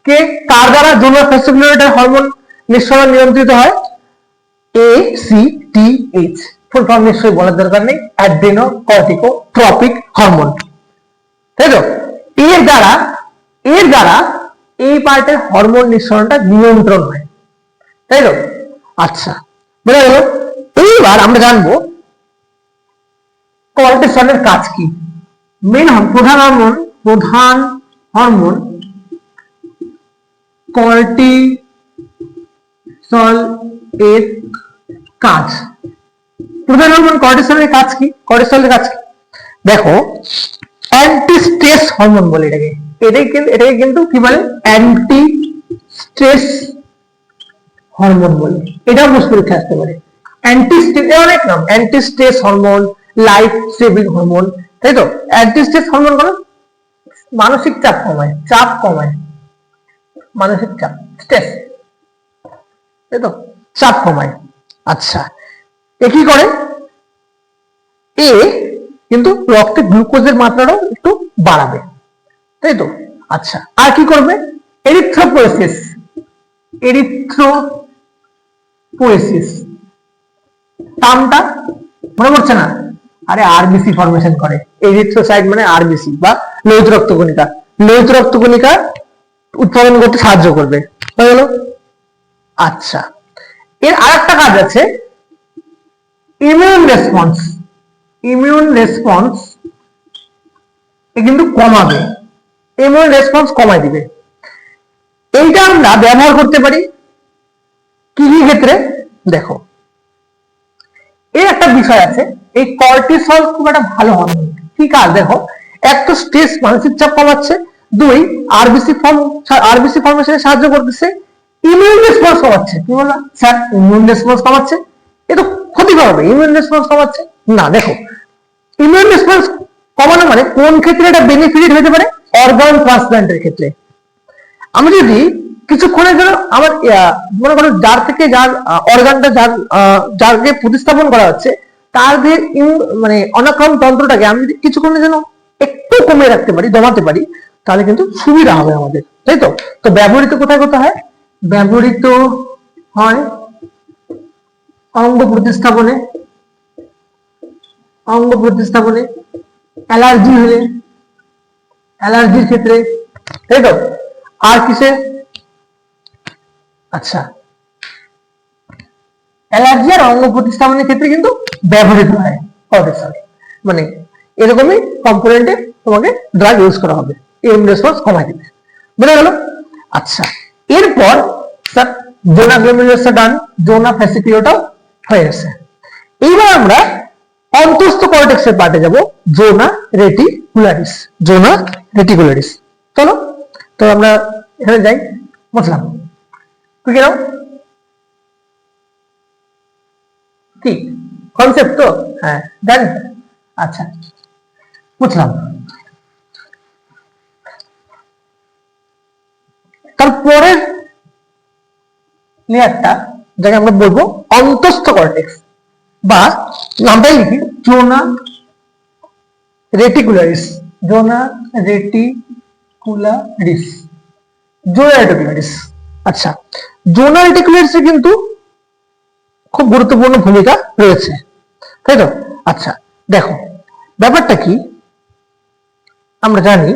কে, কার দ্বারা যৌন ফ্যাসিকুলাটা হরমোন নিঃসরণ নিয়ন্ত্রিত হয়? ACTH। ফুল ফর্ম নিশ্চয়ই বলার দরকার নেই, অ্যাড্রেনোকর্টিকোট্রপিক হরমোন, তাই তো? এর দ্বারা এই পার্টের হরমোন নিঃসরণটা নিয়ন্ত্রণ হয়, তাই তো? আচ্ছা, বোঝা গেল? এইবার আমরা জানবো কর্টিসলের কাজ কি। মেন প্রধান হরমোন কর্টিসল এর কাজ। প্রধান হরমোন কর্টিসলের কাজ কি? কর্টিসলের কাজ কি দেখো, অ্যান্টি স্ট্রেস হরমোন বলে এটাকে। এটাকে কিন্তু কি বলে? অ্যান্টি স্ট্রেস হরমোন বলে। এটাও প্রশ্ন পরীক্ষায় আসতে পারে। অ্যান্টি স্ট্রেস, অনেক নাম, anti stress hormone, life saving hormone, তাই তো? অ্যান্টি স্ট্রেস হরমোন গুলো মানসিক চাপ কমায়, মানসিক চাপ, স্ট্রেস, তাই তো? চাপ কমায়। আচ্ছা, এ কি করে? এ কিন্তু রক্তে গ্লুকোজের মাত্রাটাও একটু বাড়াবে, তাই তো? আচ্ছা, আর কি করবে? এরিথ্রোপোয়েসিস। এরিথ্রোপোয়েসিস টার্মটা মনে পড়ছে না? আরে আরবিসি ফরমেশন করে। এরিথ্রোসাইট মানে আরবিসি বা লোহিত রক্তকণিকা। লোহিত রক্তকণিকা উৎপাদন করতে সাহায্য করবে, হয়ে গেল? আচ্ছা, এর আরেকটা কাজ আছে, ইমিউন রেসপন্স। ইমিউন রেসপন্স কিন্তু কমাবে, ইমিউন রেসপন্স কমায় দিবে। এইটা আমরা ব্যবহার করতে পারি কি কি ক্ষেত্রে? দেখো, এর একটা বিষয় আছে, এই কর্টিসল খুব একটা ভালো হরমোন। কি কাজ? দেখো, এক তো স্ট্রেস, মানসিক চাপ কমাচ্ছে, দুই, আরবিসি ফর্মেশনে সাহায্য করতেছে, ইমিউন রেসপন্স কমাচ্ছে। কি বললাম স্যার, ইমিউন রেসপন্স কমাচ্ছে, এ তো ক্ষতিকর হবে। ইমিউন রেসপন্স কমাচ্ছে না, দেখো ইমিউন রেসপন্স কমানো মানে কোন ক্ষেত্রে এটা বেনিফিটেড হতে পারে? অর্গান ট্রান্সপ্ল্যান্টের ক্ষেত্রে। আমি যদি কিছুক্ষণের জন্য আমার মনে করো যার থেকে যার অর্গানটা যাকে প্রতিস্থাপন করা হচ্ছে তার যে মানে অনাক্ষম তন্ত্রটাকে আমি যদি কিছুক্ষণের জন্য একটু কমিয়ে রাখতে পারি, দমাতে পারি, তাহলে কিন্তু সুবিধা হবে আমাদের, তাই তো? তো ব্যবহৃত কোথায় কোথায় হয়? ব্যবহৃত হয় অঙ্গ প্রতিস্থাপনে, অ্যালার্জি হলে, অ্যালার্জির ক্ষেত্রে, তাই তো? আর কিসে? আচ্ছা, অ্যালার্জি আর অঙ্গ প্রতিস্থাপনের ক্ষেত্রে কিন্তু ব্যবহৃত হয় কর্টিসল। মানে এরকমই কম্পোনেন্টে তোমাকে ড্রাগ ইউজ করা হবে ইমিউন রেসপন্স কমাই দিবে। বুঝা গেল? আচ্ছা, এরপর স্যার জোনা গ্লোমেরুলাসটা ডান, জোনা ফ্যাসিকুলারটাও হয়ে গেছে। এইবার আমরা অন্তস্থ কর্টেক্সের পার্টে যাব, জোনা রেটিকুলারিস। জোনা রেটিকুলারিস, চলো তো আমরা এখানে যাই। বুঝলাম কি গেলাম? কি কনসেপ্ট তো? হ্যাঁ জানি। আচ্ছা বুঝলাম। তারপরের লেয়ারটা যাকে আমরা বলবো অন্তস্থ কর্টেক্স, বা নামটাই লিখি জোনা রেটিকুলারিস। জোনা রেটিকুলারিস, জোনা রেটিকুলারিস। আচ্ছা, জোনা রেটিকুলারিসে কিন্তু খুব গুরুত্বপূর্ণ ভূমিকা রয়েছে, তাই তো? আচ্ছা দেখো ব্যাপারটা কি, আমরা জানি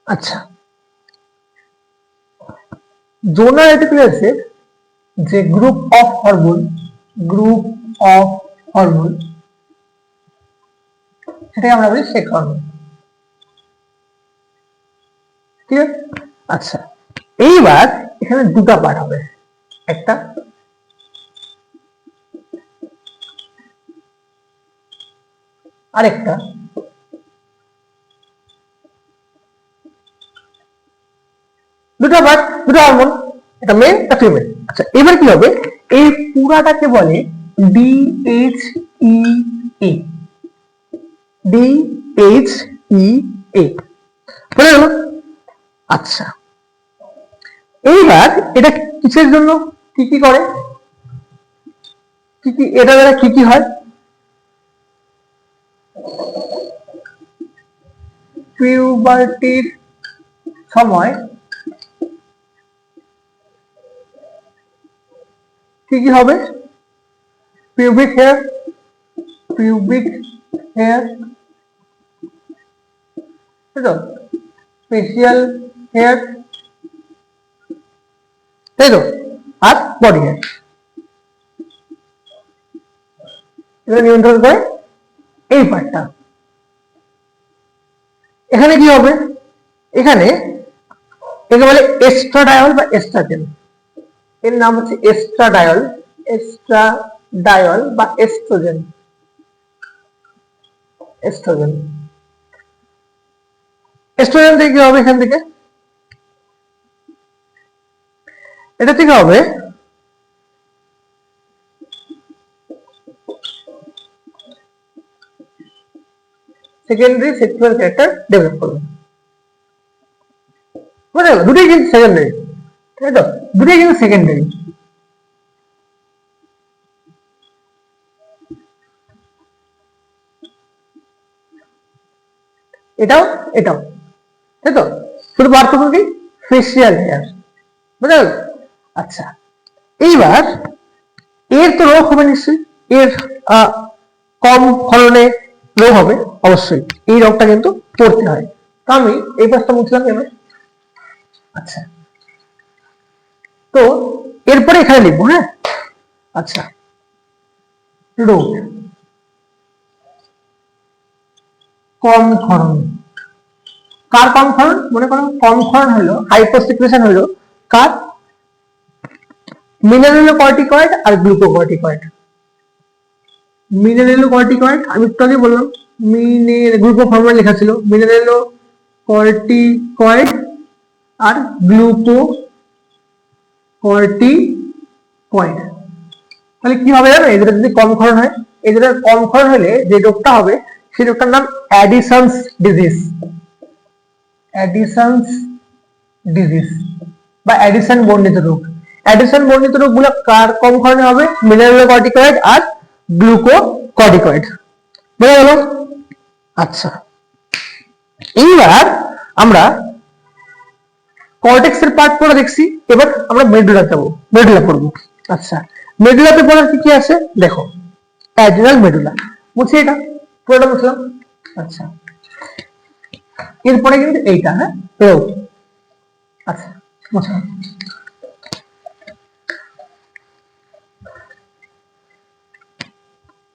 আচ্ছা জোনা রেটিকুলারিসের যে গ্রুপ অফ হরমোন সেটাকে আমরা বলি শেক হরমোন, ঠিক আছে? আচ্ছা, এইবার এখানে দুটো পার্ট হবে, একটা আরেকটা। দুটো পার্ট, দুটো হরমোন, এটা মেল একটা ফিমেল। আচ্ছা এবার কি হবে, এই পুরাটাকে বলে ডিএইচইএ। ডিএইচইএ বুঝে গেল? আচ্ছা এইবার এটা কিসের জন্য কি কি করে, কি কি এটা দ্বারা কি কি হয়? পিউবার্টির সময় কি কি হবে? পিউবিক হেয়ার, ফেসিয়াল হেয়ার, তাই তো? আর বডি হেয়ার, এটা নিয়ন্ত্রণ করে এই পার্টটা। এখানে কি হবে? এখানে একে বলে এস্ট্রাডায়ল বা এস্ট্রাজেন। এর নাম হচ্ছে এস্ট্রাডায়ল বা এস্ট্রোজেন। এস্ট্রোজেন থেকে কি হবে? এখান থেকে এটা থেকে হবে সেকেন্ডারি সেক্সুয়াল ক্যারেক্টার ডেভেলপ করবে। বুঝা গেল? দুটোই কিন্তু সেকেন্ডারি, তাই তো? দুটোই কিন্তু সেকেন্ডারি। এটাও এটাও, তাই তো? শুধু পার্থক্য কি? Facial hair. বুঝা গেল? আচ্ছা এইবার এর তো রোগ হবে নিশ্চয়ই, এর কম ফলনে রোগ হবে অবশ্যই, এই রোগটা কিন্তু পড়তে হয়। তো আমি এই পাশটা মুছলাম এবার। আচ্ছা তো এরপরে এখানে লিখবো, হ্যাঁ আচ্ছা, রোগ, কম ক্ষরণ, কার কম ক্ষরণ? মনে করো কম ক্ষরণ হলো, হাইপোসিক্রেশন হলো কার? মিনারেলোকর্টিকয়েড আর গ্লুকোকর্টিকয়েড। মিনারেলোকর্টিকয়েড আমি একটু আগে বললাম, গ্লুকো ফর্মুলা লেখা ছিল, মিনারেলোকর্টিকয়েড আর গ্লুকোকর্টিকয়েড। তাহলে কি হবে জানো, এদের যদি কম ক্ষরণ হয়, এদের কম ক্ষরণ হলে যে রোগটা হবে সেই রোগটার নাম অ্যাডিসনস ডিজিজ। অ্যাডিসনস ডিজিজ বা অ্যাডিসন বর্ণিত রোগ। অ্যাডিসন বর্ণিত রোগগুলো কার কম ক্ষরণে হবে? মিনারেলোকর্টিকয়েড আর গ্লুকোকর্টিকয়েড। বুঝা গেল? আচ্ছা, এইবার আমরা কর্টেক্স এর পার্ট পড়ে দেখছি, এবার আমরা মেডুলা যাবো, মেডুলা পড়বো। আচ্ছা, মেডুলাতে পড়ার কি কি আছে দেখো। অ্যাড্রিনাল মেডুলা, বুঝছি এটা পুরোটা বুঝলাম। আচ্ছা, এরপরে কিন্তু এইটা, হ্যাঁ, রোগ। আচ্ছা, বুঝলাম।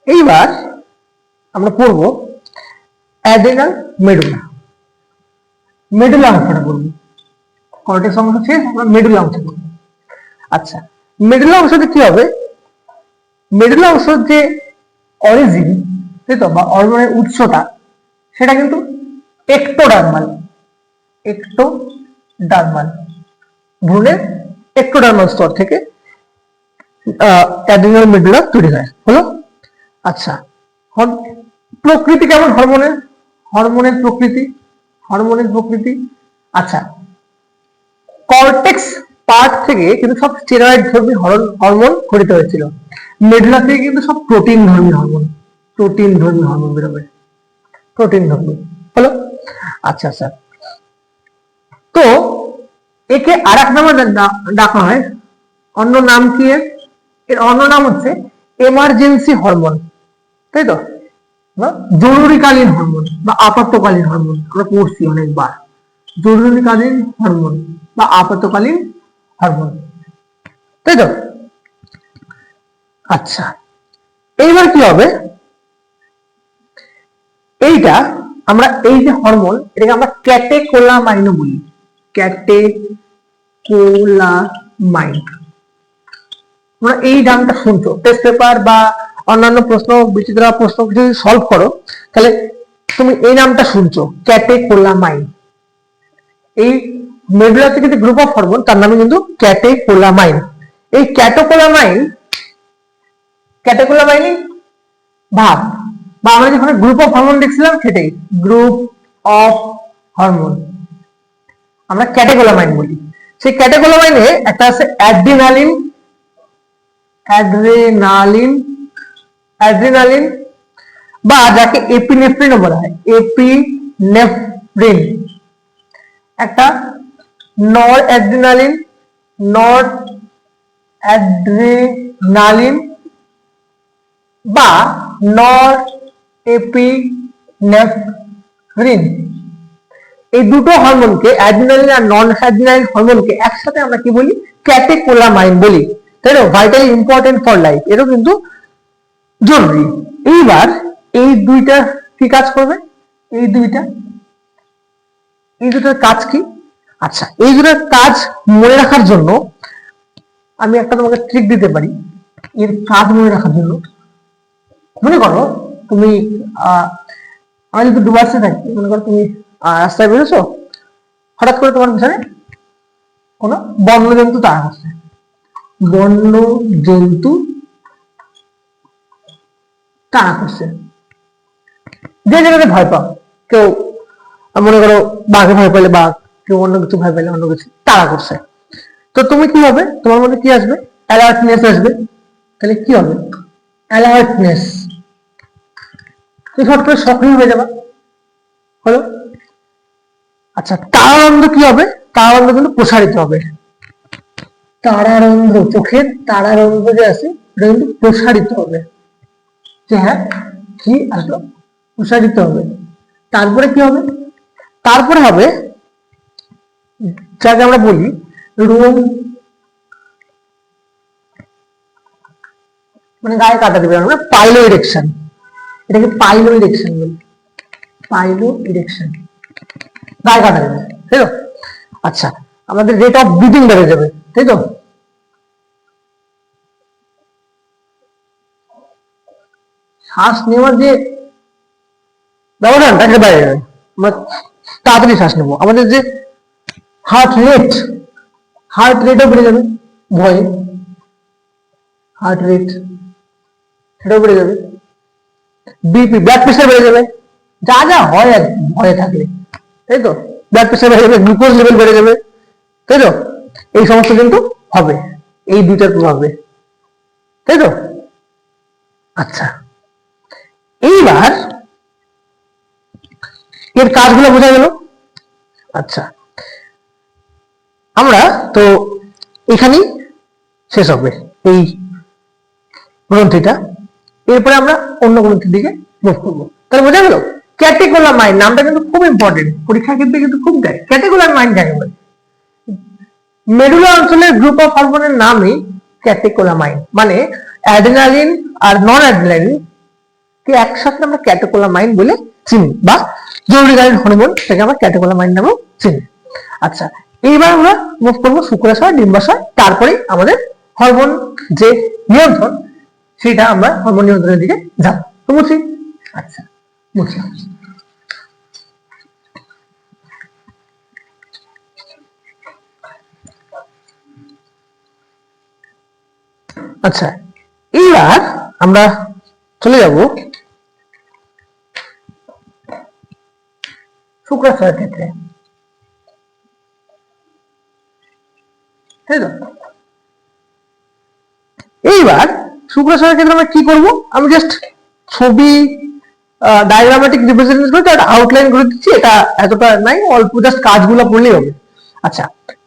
এইবার আমরা পড়বো অ্যাড্রিনাল মেডুলা। মেডুলা অংশটা পড়বো, কর্টেক্স অংশ শেষ, আমরা মেডুলা অংশ পড়বো। আচ্ছা, মেডুলা অংশতে কি হবে? মেডুলা অংশের যে অরিজিন, তাই তো, বা হরমোনের উৎসটা, সেটা কিন্তু একটোডার্মাল। একটোডার্মাল ভ্রূণের একটোডার্মাল স্তর থেকে অ্যাড্রিনাল মেডুলা তৈরি হয়, হলো? আচ্ছা, প্রকৃতি কেমন হরমোনের? হরমোনের প্রকৃতি, হরমোনের প্রকৃতি, আচ্ছা, কর্টেক্স পার্ট থেকে কিন্তু সব স্টেরয়েড ধর্মী হরমোন গঠিত হয়েছিল। মেডুলা থেকে কিন্তু সব প্রোটিন ধর্মী হরমোন, প্রোটিন ধর্মী হরমোন বেরোবে, প্রোটিন ধর্মী, হলো? আচ্ছা আচ্ছা, তো একে আর এক নামে ডাকা হয়, অন্য নাম কি এর? এর অন্য নাম হচ্ছে এমার্জেন্সি হরমোন, তাই তো, জরুরিকালীন হরমোন বা আপাতকালীন হরমোন। আমরা পড়ছি অনেকবার, জরুরিকালীন হরমোন বা আপাতকালীন হরমোন, তাই তো। আচ্ছা, এইবার কি হবে? এইটা আমরা, এই যে হরমোন, এটাকে আমরা ক্যাটেকোলামাইনও বলি, ক্যাটেকোলামাইন। তোমরা এই নামটা শুনছো টেস্ট পেপার বা অন্যান্য প্রশ্ন, বিচিত্র প্রশ্ন যদি সলভ করো, তাহলে তুমি এই নামটা শুনছো, ক্যাটেকোলামাইন। এই মেডুলা থেকে যে গ্রুপ অফ হরমোন, তার নামে কিন্তু ক্যাটেকোলামাইন। এই ক্যাটেকোলামাইন ভাব, বা আমরা যখন গ্রুপ অফ হরমোন দেখছিলাম, সেটাই গ্রুপ অফ হরমোন আমরা ক্যাটেকোলামাইন বলি। সেই ক্যাটেকোলামাইনে একটা আছে অ্যাড্রিনালিন, অ্যাড্রিনালিন, অ্যাড্রিনালিন, বা যাকে এপিনেফ্রিনও বলা হয়, এপিনেফ্রিন। একটা নর অ্যাড্রিনালিন, নর অ্যাড্রিনালিন বা নর এপিনেফ্রিন। এই দুটো হরমোনকে, অ্যাড্রিনালিন আর নন অ্যাড্রিনালিন হরমোনকে একসাথে আমরা কি বলি? ক্যাটেকোলামাইন বলি, তাই না? ভাইটালি ইম্পর্টেন্ট ফর লাইফ, এটা কিন্তু জরুরি। এইবার এই দুইটা কি কাজ করবে? এই দুটার কাজ কি? আচ্ছা, এই দুটার কাজ মনে রাখার জন্য আমি একটা তোমাকে ট্রিক দিতে পারি। এর কাজ মনে রাখার জন্য, মনে করো তুমি আমি যদি ডুবাসে থাকি, মনে করো তুমি রাস্তায় বেরোছো, হঠাৎ করে তোমার পিছনে কোনো বন্য জন্তু তাড়া করছে, বন্য জন্তু তাড়া করছে। যে জায়গাতে ভয় পাও, কেউ মনে করো বাঘে ভয় পেলে বাঘ, কেউ অন্য কিছু ভয় পেলে অন্য কিছু, তাড়া করছে, তো তুমি কি হবে? তোমার মধ্যে কি আসবে? অ্যালার্টনেস আসবে। তাহলে কি হবে? অ্যালার্টনেস, তুমি হঠাৎ করে সক্রিয় হয়ে যাবে, হলো? আচ্ছা, তারারন্ধ্র কি হবে? তারারন্ধ্র কিন্তু প্রসারিত হবে। তারারন্ধ্র, চোখের তারারন্ধ্র যে আছে, এটা কিন্তু প্রসারিত হবে, যে হ্যাঁ কি আসলো, প্রসারিত হবে। তারপরে কি হবে? তারপরে হবে যাকে আমরা বলি রোম মানে গায়ে কাটা দিবে, আমরা পাইলো ইরেকশন, এটাকে পাইলো ইরেকশন বলি, পাইলো ইরেকশন, গায়ে কাটা দেবে, তাই তো? আচ্ছা, আমাদের রেট অফ ব্রিদিং বেড়ে যাবে, তাই তো? শ্বাস নেওয়ার যে ব্যবধানটা সেটা বেড়ে যাবে, আমরা তাড়াতাড়ি শ্বাস নেবো, আমাদের যে হার্ট রেটও বেড়ে যাবে ভয়ে, হার্ট রেট সেটাও বেড়ে যাবে, বিপি ব্লাড প্রেশার বেড়ে যাবে, যা যা হয় আর ভয়ে থাকলে, তাই তো? ব্লাড প্রেশার বেড়ে যাবে, গ্লুকোজ লেভেল বেড়ে যাবে, তাই তো? এই সমস্ত কিন্তু হবে এই দুইটার প্রভাবে, তাই তো? আচ্ছা, এইবার এর কাজগুলো বোঝা গেল। আচ্ছা, আমরা তো এখানেই শেষ হবে এই গ্রন্থিটা, এরপরে আমরা অন্য গ্রন্থির দিকে মুভ করবো। তাহলে বোঝা গেল ক্যাটেকুলার মাইন্ড নামটা কিন্তু খুব ইম্পর্টেন্ট, পরীক্ষার ক্ষেত্রে কিন্তু খুব দেয়। ক্যাটেকুলার মাইন্ড কাকে বলে? মেডুলা অঞ্চলের গ্রুপ অফ হরমোনের নামই ক্যাটেকোলামাইন, মানে অ্যাড্রেনালিন আর নন অ্যাড্রেনালিন কে একসাথে আমরা ক্যাটেকোলামাইন বলে চিনি, বা জরুরিকালীন হরমোন থেকে আমরা ক্যাটেকোলামাইন নামেও চিনি। আচ্ছা, এইবার আমরা মুভ করবো শুক্রাশয় ডিম্বাশয়, তারপরে আমাদের হরমোন যে নিয়ন্ত্রণ সেটা আমরা হরমোন নিয়ন্ত্রণের দিকে যাব। তো বুঝছি? আচ্ছা, বুঝলাম। আচ্ছা, এইবার আমরা চলে যাব শুক্রাশয়ের ক্ষেত্রে, তাই তো? এইবার শুক্রাশয়ের ক্ষেত্রে আমরা কি করব? আমি জাস্ট ছবি ডায়াগ্রামেটিক রিপ্রেজেন্টেশন করে একটা আউটলাইন করে দিচ্ছি, এটা এতটা নাই, অল্প জাস্ট কাজগুলো করলেই হবে। আচ্ছা,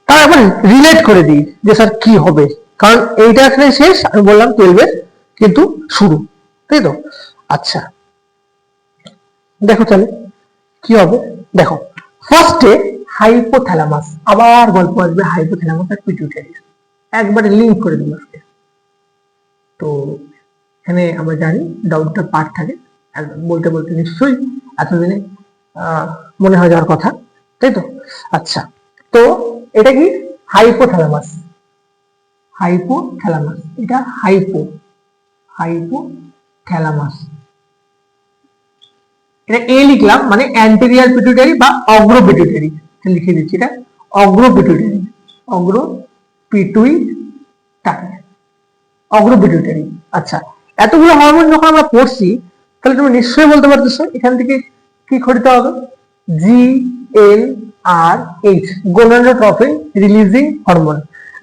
তার এখন রিলেট করে দিই যে স্যার কি হবে, কারণ এইটা এখানে শেষ, আমি বললাম 12 এর কিন্তু শুরু, তাই তো? আচ্ছা, দেখো তাহলে কি হবে। দেখো, ফার্স্টে হাইপোথ্যালামাস, আবার গল্প আসবে হাইপোথ্যালামাস আর পিটুইটারি, একবারে লিংক করে দিল আজকে। তো এখানে আমরা জানি ডাউটটা পার্ট থাকে, একদম বলতে বলতে নিশ্চয়ই এতদিনে মনে হয়ে যাওয়ার কথা, তাই তো? আচ্ছা, তো এটা কি হাইপোথ্যালামাস, হাইপোথ্যালামাস, এটা হাইপোথ্যালামাস, এটা এ লিখলাম, মানে অ্যান্টেরিয়র পিটুইটারি বা অগ্র পিটুইটারি লিখে দিচ্ছি, এটা অগ্র পিটুইটারি, অগ্র পিটুইটারি, অগ্র পিটুইটারি। আচ্ছা, এতগুলো হরমোন যখন আমরা পড়ছি, তাহলে তুমি নিশ্চয়ই বলতে পারতেছো এখান থেকে কি খরিতে হবে? GnRH, গোনাডোট্রপিন রিলিজিং হরমোন,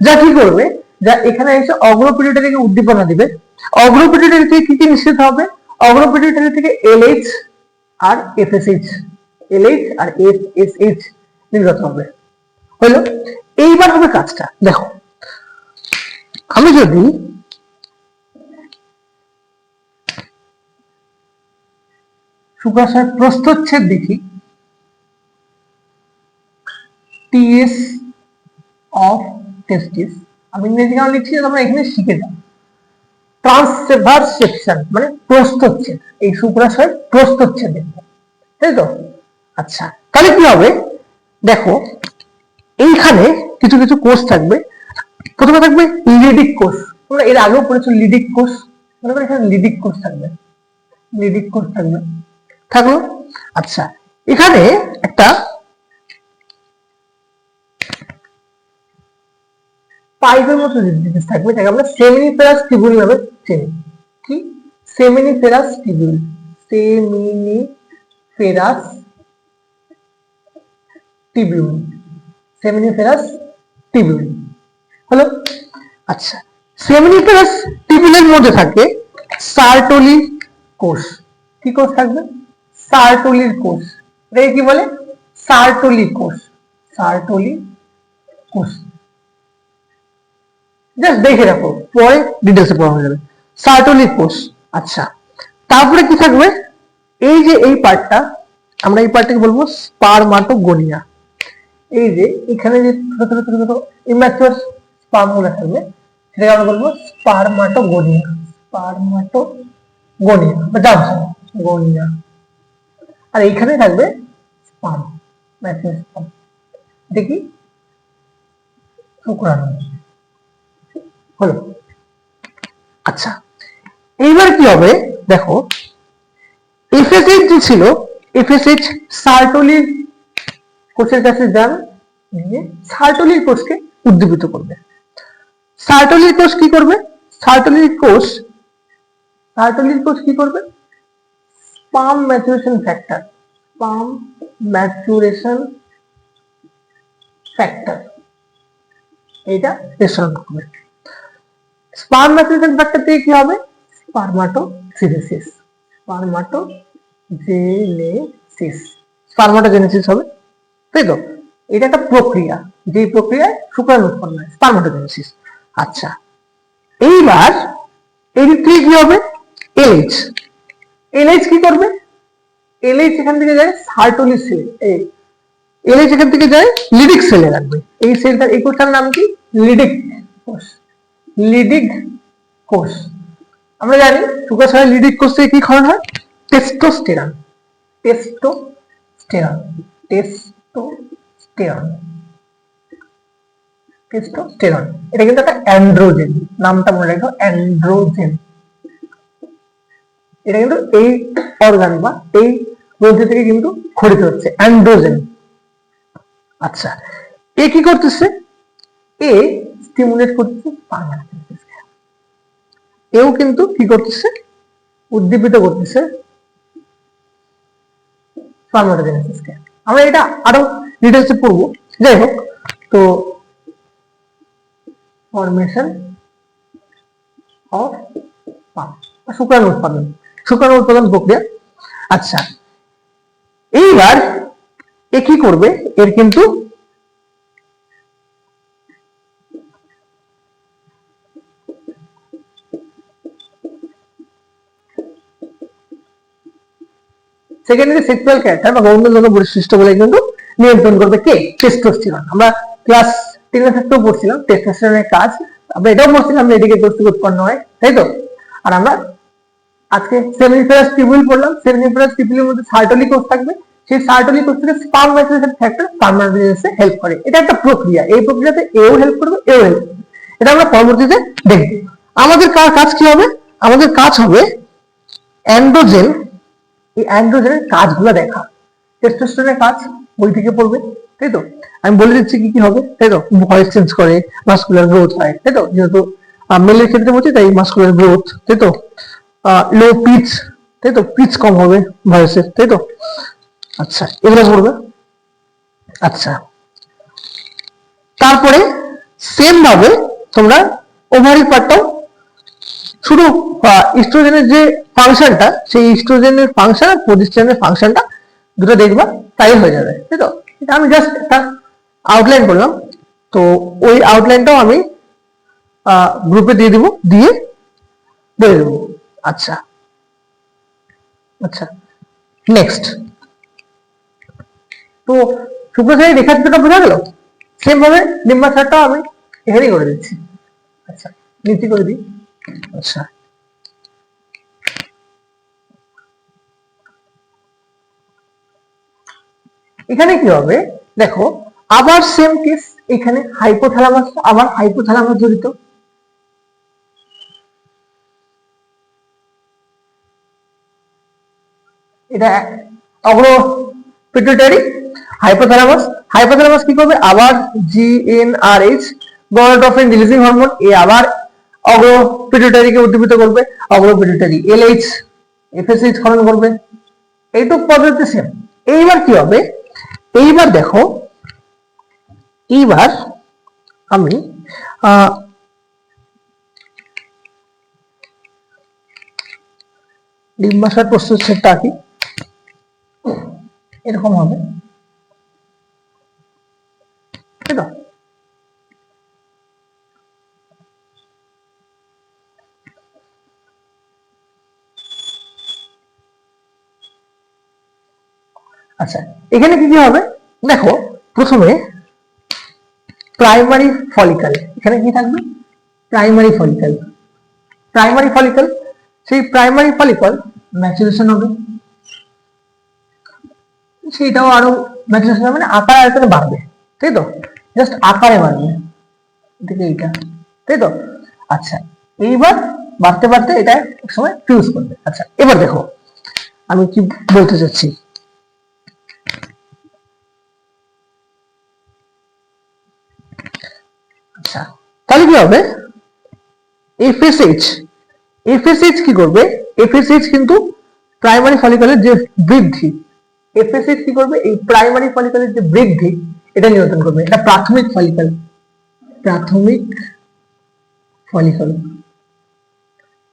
যা কি করবে, যা এখানে এসে অগ্র পিটুইটারিকে উদ্দীপনা দিবে। অগ্র পিটুইটারি থেকে কি কি নিঃসৃত হবে? অগ্র পিটুইটারি থেকে LH আর FSH, LH আর FSH নির্গত হবে। হলো, এইবার হবে কাজটা। দেখো, আমি যদি শুক্রাশয়ের প্রস্থচ্ছেদ দেখি, TS অফ টেস্টিস, আমি ইংরেজি কেন লিখছি তোমরা এখানে শিখে যাও। ট্রান্সভার্স সেকশন মানে প্রস্থচ্ছেদ, এই শুক্রাশয়ের প্রস্থচ্ছেদ দেখবো, তাই তো? আচ্ছা, তাহলে কি হবে? দেখো, এইখানে কিছু কিছু কোষ থাকবে। প্রথমে থাকবে লিডিক কোষ, তোমরা এর আগেও পড়েছো লিডিক কোষ, মনে করো এখানে লিডিক কোষ থাকবে, লিডিক কোষ থাকবে, থাকলো। আচ্ছা, এখানে একটা পাইপের মতো জিনিস থাকবে, যাকে আমরা সেমিনিফেরাস টিবিউল নামে চিনি। কি? Seminiferous tubule, seminiferous tubule, seminiferous tubule হলো। আচ্ছা, সেমিনিফেরাস টিবিউলের মধ্যে থাকে সার্টোলি কোষ। কি কোষ থাকবে? সার্টোলির কোষ, এটাকে কি বলে? সার্টোলি কোষ, সার্টোলি কোষ। জাস্ট দেখে রাখো, পরে ডিটেলসে পড়া হয়ে যাবে। সার্টোলি কোষ। আচ্ছা, তারপরে কি থাকবে? এই যে এই পার্টটা, আমরা এই পার্টটাকে বলবো স্পারমাটোগোনিয়া। এই যে এখানে যে ছোট ছোট ছোট ছোট ইম্যাচিউর স্পার্ম গুলো থাকবে, সেটাকে আমরা বলবো স্পারমাটোগোনিয়া, স্পারমাটোগোনিয়া বা জাংশন গনিয়া, আর এইখানে থাকবে স্পার্ম, ম্যাচিউর স্পার্ম, দেখি শুক্রাণু হলো। আচ্ছা, এইবার কি হবে দেখো, এফএসএইচ যে ছিল, এফএসএইচ সার্টোলির কোষের কাছে যান, নিয়ে সার্টোলির কোষকে উদ্দীপিত করবে। সার্টোলির কোষ কি করবে? সার্টোলির কোষ কি করবে? Sperm maturation factor, sperm maturation factor, এইটা নিঃসরণ করবে। স্পার্ম ম্যাচুরেশন ফ্যাক্টর থেকে কি হবে? স্পারমাটোজেনেসিস, স্পারমাটোজেনেসিস হবে, তাই তো? এটা একটা প্রক্রিয়া, যে প্রক্রিয়ায় শুক্রাণু উৎপন্ন হয়, স্পারমাটোজেনেসিস। আচ্ছা, এইবার এই কি হবে? এলএইচ কি করবে? এলএইচ এখান থেকে যায় সার্টোলি সেল, এলএইচ এখান থেকে যায় লিডিক সেলে রাখবে। এই সেলটার, এই কোষটার নাম কি? লিডিক কোষ, লিডিক কোষ। আমরা জানি শুক্রাশয়ে লিডিক কোষ থেকে কি ক্ষরণ হয়? Testosterone, testosterone, testosterone, testosterone. এটা কিন্তু একটা অ্যান্ড্রোজেন, নামটা মনে রাখো, অ্যান্ড্রোজেন। এটা কিন্তু এই অর্গান বা এই গ্রন্থি থেকে কিন্তু খরিত হচ্ছে, অ্যান্ড্রোজেন। আচ্ছা, এ কি করতেছে? এ স্টিমুলেট করতেছে স্পারমাটোজেনেসিস, এও কিন্তু কি করতেছে? উদ্দীপিত করতেছে স্পারমাটোজেনেসিসকে। আমরা এটা আরো ডিটেইলসে পড়বো, যাই হোক। তো ফরমেশন অফ স্পার্ম, শুক্রাণু উৎপাদন প্রক্রিয়া। আচ্ছা, এইবার এ কি করবে? এর কিন্তু সেকেন্ডারি সেক্সুয়াল ক্যারেক্টার বা গৌণযৌন বৈশিষ্ট্য বলে কিন্তু নিয়ন্ত্রণ করবে কে? টেস্টোস্টেরন। আমরা ক্লাস 10 থাকতেও পড়ছিলাম টেস্টোস্টেরনের কাজ, আমরা এটাও পড়ছিলাম এদিকে কোষ থেকে উৎপন্ন হয়, তাই তো? আর আমরা আজকে সেমিনিফেরাস টিউবুল পড়লাম, সেমিনিফেরাস টিউবুলের মধ্যে সার্টোলি কোষ থাকবে, সেই সার্টোলি কোষ থেকে স্পার্ম ম্যাচুরেশন ফ্যাক্টর স্পারমাটোজেনেসিসে হেল্প করে। এটা একটা প্রক্রিয়া, এই প্রক্রিয়াতে এও হেল্প করবে, এও হেল্প করবে। এটা আমরা পরবর্তীতে দেখব। আমাদের কাজ কি হবে? আমাদের কাজ হবে অ্যান্ড্রোজেন, এই অ্যান্ড্রোজেনের কাজগুলো দেখা। টেস্টোস্টেরনের কাজ বই থেকে পড়বে, তাই তো? আমি বলে দিচ্ছি কি কি হবে, তাই তো? ভয়েস চেঞ্জ করে, মাসকুলার গ্রোথ হয়, তাই তো? যেহেতু মেলের ক্ষেত্রে বলছি তাই মাসকুলার গ্রোথ, তাই তো? লো পিচ, তাই তো? পিচ কম হবে ভয়েসের, তাই তো? আচ্ছা, এগুলো পড়বে। আচ্ছা, তারপরে সেম ভাবে তোমরা ওভারি পার্টটাও, শুধু ইস্ট্রোজেনের যে ফাংশনটা, সেই ইস্ট্রোজেনের ফাংশন আর প্রোজেস্টেরনের ফাংশনটা দুটো দেখবা, তাই হয়ে যাবে, তাই তো? এটা আমি জাস্ট একটা আউটলাইন করলাম, তো ওই আউটলাইনটাও আমি গ্রুপে দিয়ে দিব, দিয়ে বলে দেবো। আচ্ছা আচ্ছা, নেক্সট। তো শুক্রাশয়ে রেখাচিত্রটা বোঝা গেল। সেম ভাবে ডিম্বাশয়টাও আমি এখানেই করে দিচ্ছি। আচ্ছা, নিচে করে দিই। আচ্ছা, এখানে কি হবে দেখো, আবার সেম কেস, এখানে হাইপোথ্যালামাস, আবার হাইপোথ্যালামাস জড়িত। এটা অগ্র পিটুইটারি, হাইপোথ্যালামাস। হাইপোথ্যালামাস কি করবে? আবার জিএনআরএইচ, গনাডোট্রফিন রিলিজিং হরমোন, এ আবার অগ্র পিটুইটারিকে উদ্দীপিত করবে। অগ্র পিটুইটারি এলএইচ, এফএসএইচ ক্ষরণ করবে। এইটুক পদ্ধতি সেম। এইবার কি হবে? এইবার দেখো, এইবার আমি ডিম্বাশয় প্রস্তুত সেটটা আঁকি, এরকম হবে, তাই তো? আচ্ছা, এখানে কি কি হবে দেখো, প্রথমে প্রাইমারি ফলিকল, এখানে কি থাকবে? Primary follicle. প্রাইমারি ফলিকল সেই প্রাইমারি ফলিকল ম্যাচুরেশন হবে, সেইটাও আরো ম্যাচুরেশন হবে, মানে আকার আয়তনে বাড়বে, তাই তো, জাস্ট আকারে বাড়বে, এদিকে এইটা, তাই তো। আচ্ছা, এইবার বাড়তে বাড়তে এটা এক সময় ফিউজ করবে। আচ্ছা, এবার দেখো আমি কি বলতে চাচ্ছি। আচ্ছা, তাহলে কি হবে, এফএসএইচ কি করবে, এফএসএইচ কিন্তু প্রাইমারি ফলিকলের যে বৃদ্ধি, এফএসএইচ কি করবে, এই প্রাইমারি ফলিকলের যে বৃদ্ধি এটা নিয়ন্ত্রণ করবে। এটা প্রাথমিক ফলিকল,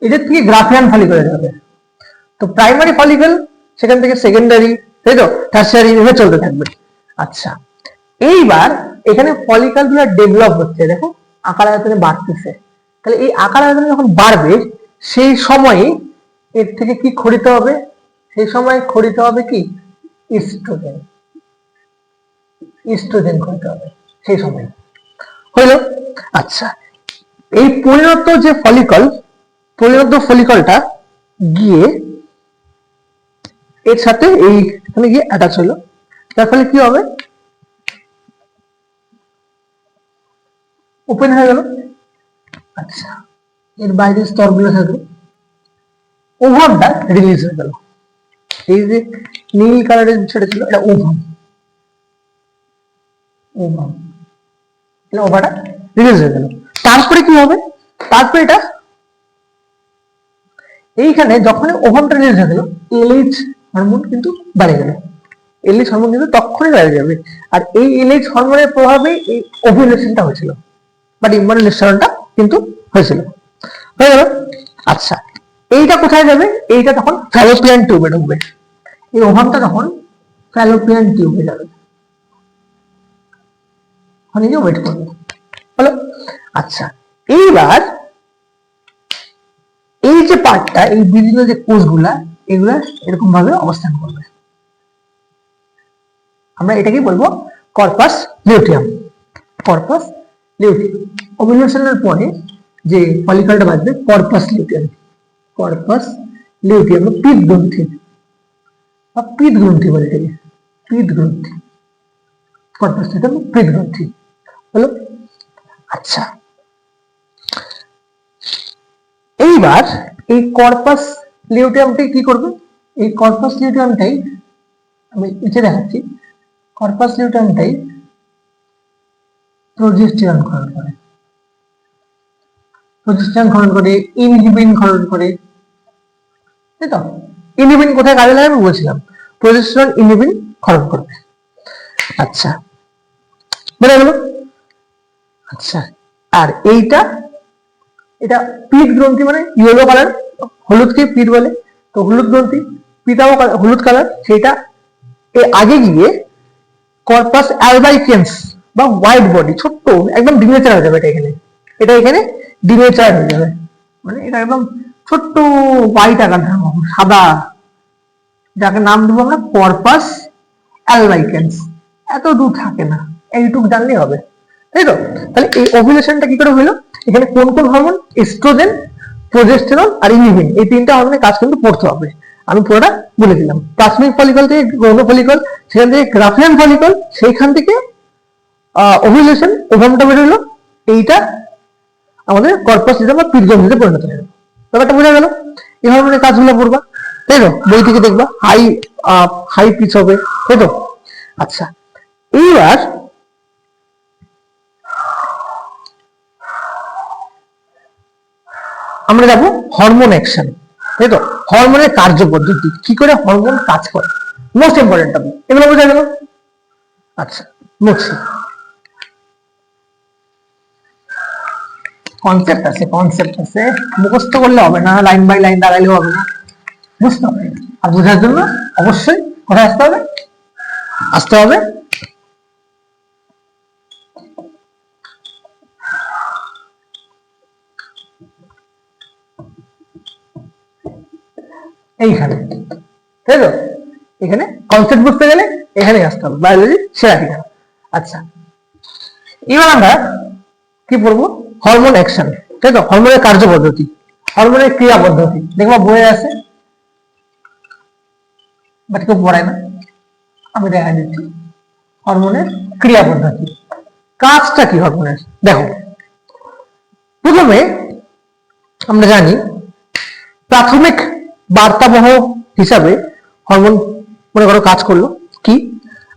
এটা থেকে গ্রাফিয়ান ফলিকলে যাবে। তো প্রাইমারি ফলিকল, সেখান থেকে সেকেন্ডারি, তাই তো, টারশিয়ারি, এভাবে চলতে থাকবে। আচ্ছা, এইবার এখানে ফলিকল গুলো ডেভেলপ হচ্ছে, দেখো আকার আয়তনে বাড়তেছে। তাহলে এই আকার আয়তনে যখন বাড়বে, সেই সময়ে এর থেকে কি খরিত হবে, সেই সময় খরিত হবে কি ইস্ট্রোজেন, খরিত হবে সেই সময়, হইল। আচ্ছা, এই পরিণত ফলিকলটা গিয়ে এর সাথে এইখানে গিয়ে অ্যাটাচ হলো, তার ফলে কি হবে, ওপেন হয়ে গেল। আচ্ছা, এর বাইরের স্তরগুলো থাকলো, ওভামটা রিলিজ হয়ে গেল। এই যে নীল কালারের বিষয়টা ছিল, এটা ওভাম, ওভামটা রিলিজ হয়ে গেল। তারপরে কি হবে, তারপরে এটা এইখানে যখন ওভামটা রিলিজ হয়ে গেল, এলএইচ হরমোন কিন্তু বেড়ে গেল, এলএইচ হরমোন কিন্তু তখনই বেড়ে যাবে। আর এই এলএইচ হরমোনের প্রভাবে এই ওভুলেশনটা হয়েছিল, বা ডিম্বাণু নিঃসরণটা কিন্তু হয়েছিল, হয়ে গেল। আচ্ছা, এইটা কোথায় যাবে, এইটা তখন ফ্যালোপিয়ান টিউবে ঢুকবে, এই ওভামটা তখন ফ্যালোপিয়ান টিউবে যাবে, নিজে ওয়েট করবে, হলো। আচ্ছা, এইবার এই যে পার্টটা, এই বিভিন্ন যে কোষগুলা, এগুলা এরকম ভাবে অবস্থান করবে, আমরা এটাকে বলবো কর্পাস লিউটিয়াম। ওভুলেশনের পরে যে ফলিকলটা বাঁচবে কর্পাস লিউটিয়াম, পিত গ্রন্থি বা পিত গ্রন্থি বলে, এটাকে পিত গ্রন্থি, কর্পাস লিউটিয়াম পিত গ্রন্থি, হলো। আচ্ছা, এইবার এই কর্পাস লিউটিয়ামটাই কি করবে, এই কর্পাস লিউটিয়ামটাই আমি নিচে দেখাচ্ছি, কর্পাস লিউটিয়ামটাই প্রোজেস্টেরন ক্ষরণ করে, ইনহিবিন ক্ষরণ করে, তাই তো। ইনহিবিন কোথায় কাজে লাগে আমি বলছিলাম, প্রোজেস্টেরন ইনহিবিন ক্ষরণ করবে। আচ্ছা, বুঝা গেল। আচ্ছা, আর এটা পিত গ্রন্থি, মানে ইয়েলো কালার, হলুদকে পিত বলে, তো হলুদ গ্রন্থি, পিতাও হলুদ কালার, সেটা আগে গিয়ে কর্পাস অ্যালবাইকেন্স বা হোয়াইট বডি, ছোট্ট একদম ডিনেচার হয়ে যাবে, এটা এখানে ডিনেচার হয়ে যাবে, মানে এটা একদম ছোট্ট হোয়াইট আকার, সাদা, যাকে নাম দেবো আমরা কর্পাস অ্যালবাইকেন্স। এত দূর থাকে না, এইটুকু জানলেই হবে, তাই তো। তাহলে এই ওভুলেশনটা কি করে হলো, এখানে কোন কোন হরমোন, এস্ট্রোজেন, প্রোজেস্টেরন আর ইনহিবিন, এই তিনটা হরমোনের কাজ কিন্তু পড়তে হবে, আমি পুরোটা বলে দিলাম। প্রাথমিক ফলিকল থেকে গৌণ ফলিকল, সেখান থেকে গ্রাফিয়ান ফলিকল, সেইখান থেকে ওভুলেশন, ওভামটা বের হলো, এইটা আমাদের কর্পাস লিউটিয়াম বা পিত গ্রন্থিতে পরিণত হয়ে গেল। ব্যাপারটা বোঝা গেল, এই হরমোনের কাজগুলো পড়বা, তাই তো, বই থেকে দেখবা, হাই পিচ হবে, তাই তো। আচ্ছা, এইবার আমরা যাবো হরমোন অ্যাকশন, তাই তো, হরমোনের কার্যপদ্ধতি, কি করে হরমোন কাজ করে, মোস্ট ইম্পর্টেন্ট টপিক, এগুলো বোঝা গেল। আচ্ছা, মুছি, কনসেপ্ট আছে, মুখস্থ করলে হবে না, লাইন বাই লাইন দাঁড়াইলে হবে না, বুঝতে হবে। আর বোঝার জন্য অবশ্যই কোথায় আসতে হবে এইখানে, তাই তো, এখানে কনসেপ্ট বুঝতে গেলে এখানে আসতে হবে, বায়োলজি সেরা ঠিকানা। আচ্ছা, এবার আমরা কি পড়বো, হরমোন অ্যাকশন, তাই তো, হরমোনের কার্যপদ্ধতি। হরমোনের ক্রিয়া পদ্ধতি দেখবা বইয়ে আছে, বাট কেউ পড়ায় না, আমি দেখা দিচ্ছি। হরমোনের ক্রিয়া পদ্ধতি, কাজটা কি হরমোনের? দেখো, প্রথমে আমরা জানি প্রাথমিক বার্তাবহ হিসাবে হরমোন মনে করো কাজ করলো কি,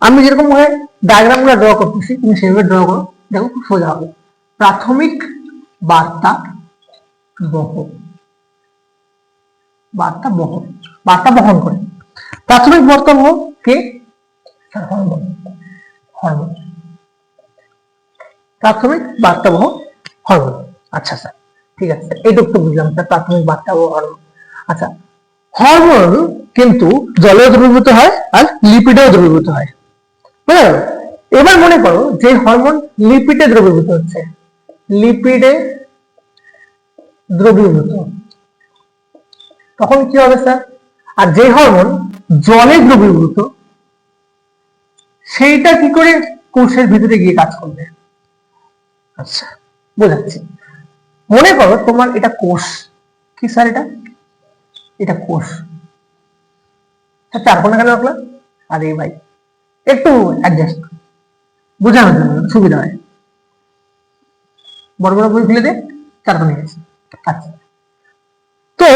আমি যেরকম ভাবে ডায়াগ্রামগুলো ড্র করতেছি তুমি সেভাবে ড্র করো, দেখো খুব সোজা হবে। প্রাথমিক বার্তা বহ, বার্তা বহন করে। প্রাথমিক বার্তাবহ কে? হরমোন। হরমোন প্রাথমিক বার্তাবহ হরমোন। আচ্ছা স্যার, ঠিক আছে, এইটুকু তো বুঝলাম স্যার, প্রাথমিক বার্তাবহ হরমোন। আচ্ছা, হরমোন কিন্তু জলেও দ্রবীভূত হয় আর লিপিডেও দ্রবীভূত হয়, বুঝতে পারো? এবার মনে করো যে হরমোন লিপিডে দ্রবীভূত হচ্ছে, লিপিডে দ্রবীভূত, তখন কি হবে স্যার? আর যে হরমোন জলে দ্রবীভূত সেইটা কি করে কোষের ভিতরে গিয়ে কাজ করবে? আচ্ছা, বোঝাচ্ছি। মনে করো তোমার এটা কোষ, কি স্যার এটা কোষ, চার কোণা কেন রাখলাম? আরে ভাই একটু অ্যাডজাস্ট বোঝানোর জন্য সুবিধা হয়, বড় বড় বই খুলে দে, চার কোণে গেছে। আচ্ছা, তো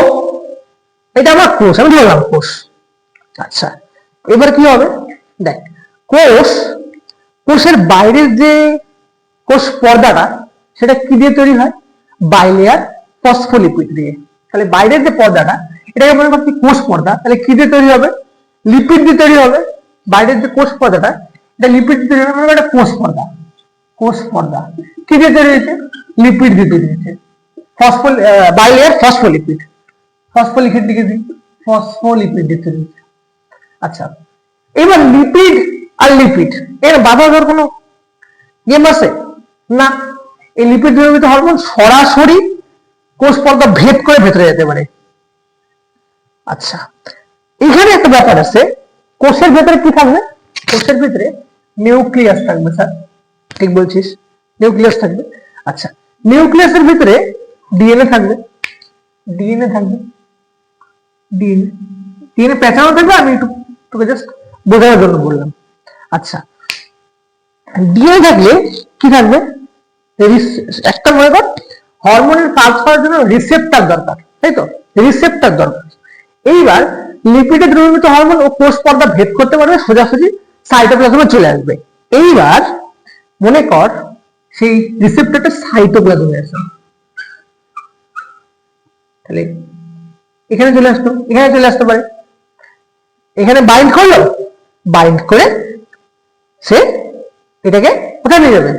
এটা আমার কোষ, আমি ধরলাম কোষ। আচ্ছা, এবার কি হবে? দেখ, কোষের বাইরের যে কোষ পর্দাটা সেটা কি দিয়ে তৈরি হয়? বাইলেয়ার ফসফোলিপিড দিয়ে। তাহলে বাইরের যে পর্দাটা এটাকে মনে করছি কোষ পর্দা, তাহলে কি দিয়ে তৈরি হবে? লিপিড দিয়ে তৈরি হবে। বাইরের যে কোষ পর্দাটা এটা লিপিড দিয়ে তৈরি হবে, এটা কোষ পর্দা। কোষ পর্দা কি দিয়ে তৈরি হয়েছে? লিপিড দিয়ে তৈরি হয়েছে, বাইলেয়ার ফসফোলিপিড। ফসফোলিপিড দিকে দিই, ফসফোলিপিড দিয়ে তৈরি হয়েছে। আচ্ছা, এবার লিপিড আর লিপিড এর বাধা ধর কোনো গেম আছে না? এই লিপিড দ্রবীভূত হরমোন সরাসরি কোষ পর্দা ভেদ করে ভেতরে যেতে পারে। আচ্ছা, এখানে একটা ব্যাপার আছে, কোষের ভেতরে কি থাকবে? কোষের ভিতরে নিউক্লিয়াস থাকবে স্যার, ঠিক বলছিস, নিউক্লিয়াস থাকবে। আচ্ছা, নিউক্লিয়াসের ভিতরে ডিএনএ থাকবে, ডিএনএ থাকবে, ডিএনএ পেঁচানো থাকবে, আমি একটু তোকে জাস্ট বোঝানোর জন্য বললাম। আচ্ছা, ডিএনএ থাকলে কি থাকবে? একটা মনে কর হরমোনের কাজ করার জন্য রিসেপ্টর দরকার, তাই তো? রিসেপ্টর দরকার। এইবার লিপিডে দ্রবীভূত হরমোন ও কোষ পর্দা ভেদ করতে পারবে, সোজাসুজি সাইটোপ্লাজমে চলে আসবে। এইবার মনে কর সেই রিসেপ্টরটা সাইটোপ্লাজমে আছে, তাহলে এখানে চলে আসতো, এখানে চলে আসতে পারে, এখানে বাইন্ড করলো, বাইন্ড করে সে এটাকে কোথায় নিয়ে যাবে?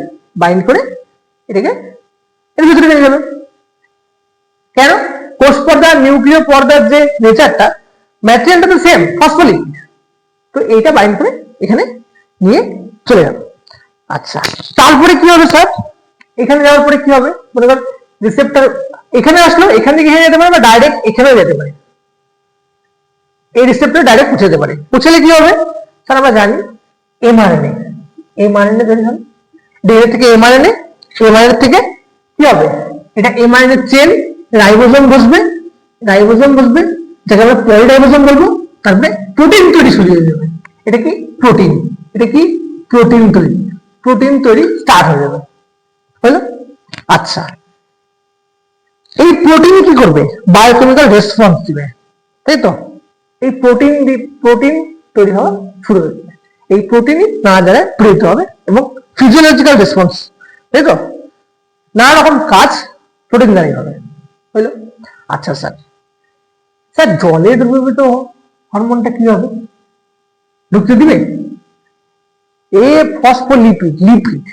বাইন্ড করে এটাকে এর ভিতরে নিয়ে যাবে। কেন? কোষ পর্দা নিউক্লিয় পর্দার যে নেচারটা, ম্যাটেরিয়ালটা তো সেম, ফসফোলিপিড, তো এইটা বাইন্ড করে এখানে নিয়ে চলে যাবে। আচ্ছা, তারপরে কি হবে স্যার? এখানে যাওয়ার পরে কি হবে? মনে কর রিসেপ্টর এখানে আসলো, এখান থেকে এখানে যেতে পারে বা ডাইরেক্ট এখানেও যেতে পারে, এই রিসেপ্টর ডাইরেক্ট পৌঁছে যেতে পারে। পৌঁছলে কি হবে স্যার? আমরা জানি এমআরএনএ, এমআরএনএ তৈরি হবে ডিএনএ থেকে। এমআরএনএ, এমআরএনএ থেকে কি হবে? এটা এমআরএনএ চেন, রাইবোজোম বসবে, রাইবোজোম বসবে, যাকে আমরা পলিরাইবোজোম বলবো। তারপরে প্রোটিন তৈরি শুরু হয়ে যাবে। এটা কি? প্রোটিন। এটা কি? প্রোটিন তৈরি। প্রোটিন তৈরি স্টার্ট হয়ে যাবে, হলো? আচ্ছা, এই প্রোটিন কি করবে? বায়োকেমিক্যাল রেসপন্স দিবে, তাই তো? এই প্রোটিন তৈরি হওয়া শুরু হয়ে যাবে। এই প্রোটিনই নানা জায়গায় প্রেরিত হবে এবং ফিজিওলজিক্যাল রেসপন্স, তাই তো? নানা রকম কাজ প্রোটিন দ্বারাই হবে, হইলো? আচ্ছা স্যার, স্যার জলে দ্রবীভূত হরমোনটা কি হবে? ঢুকতে দিবে? এ ফসফোলিপিড, লিপিড,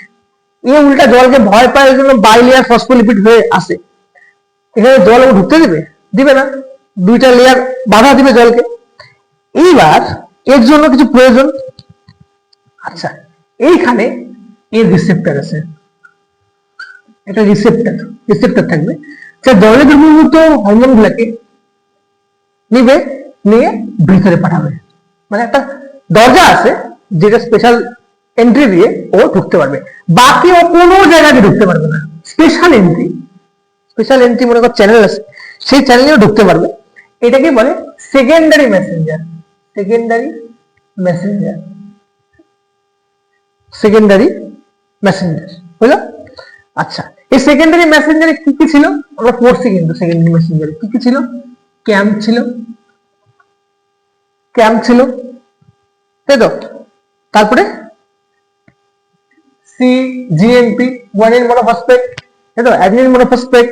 এ উল্টা জলকে ভয় পায়, জন্য বাইলেয়ার ফসফোলিপিড হয়ে আসে। এখানে জল ঢুকতে দিবে? দিবে না, দুইটা লেয়ার বাধা দিবে জলকে। এইবার এর জন্য কিছু প্রয়োজন। আচ্ছা, এইখানে এর রিসেপ্টর আছে, একটা রিসেপ্টর থাকবে, সে জলে দ্রবীভূত হরমোন গুলাকে নিবে, নিয়ে ভিতরে পাঠাবে। মানে একটা দরজা আছে যেটা স্পেশাল এন্ট্রি দিয়ে ও ঢুকতে পারবে, বাকি ও কোনো জায়গায় ঢুকতে পারবে না। স্পেশাল এন্ট্রি মনে কর চ্যানেল আছে, সেই চ্যানেলেও ঢুকতে পারবে। এটাকে বলে secondary Messenger. Secondary Messenger, secondary Messenger, বুঝলো? আচ্ছা, এই সেকেন্ডারি মেসেঞ্জারে কি কি ছিল আমরা পড়ছি, কিন্তু সেকেন্ডারি মেসেঞ্জারে কি কি ছিল? ক্যাম্প ছিল, ক্যাম্প ছিল, তাই তো? তারপরে সিজিএমপি, গুয়ানিন মনোফসফেট, তাই তো? অ্যাডেনিন মনোফসফেট,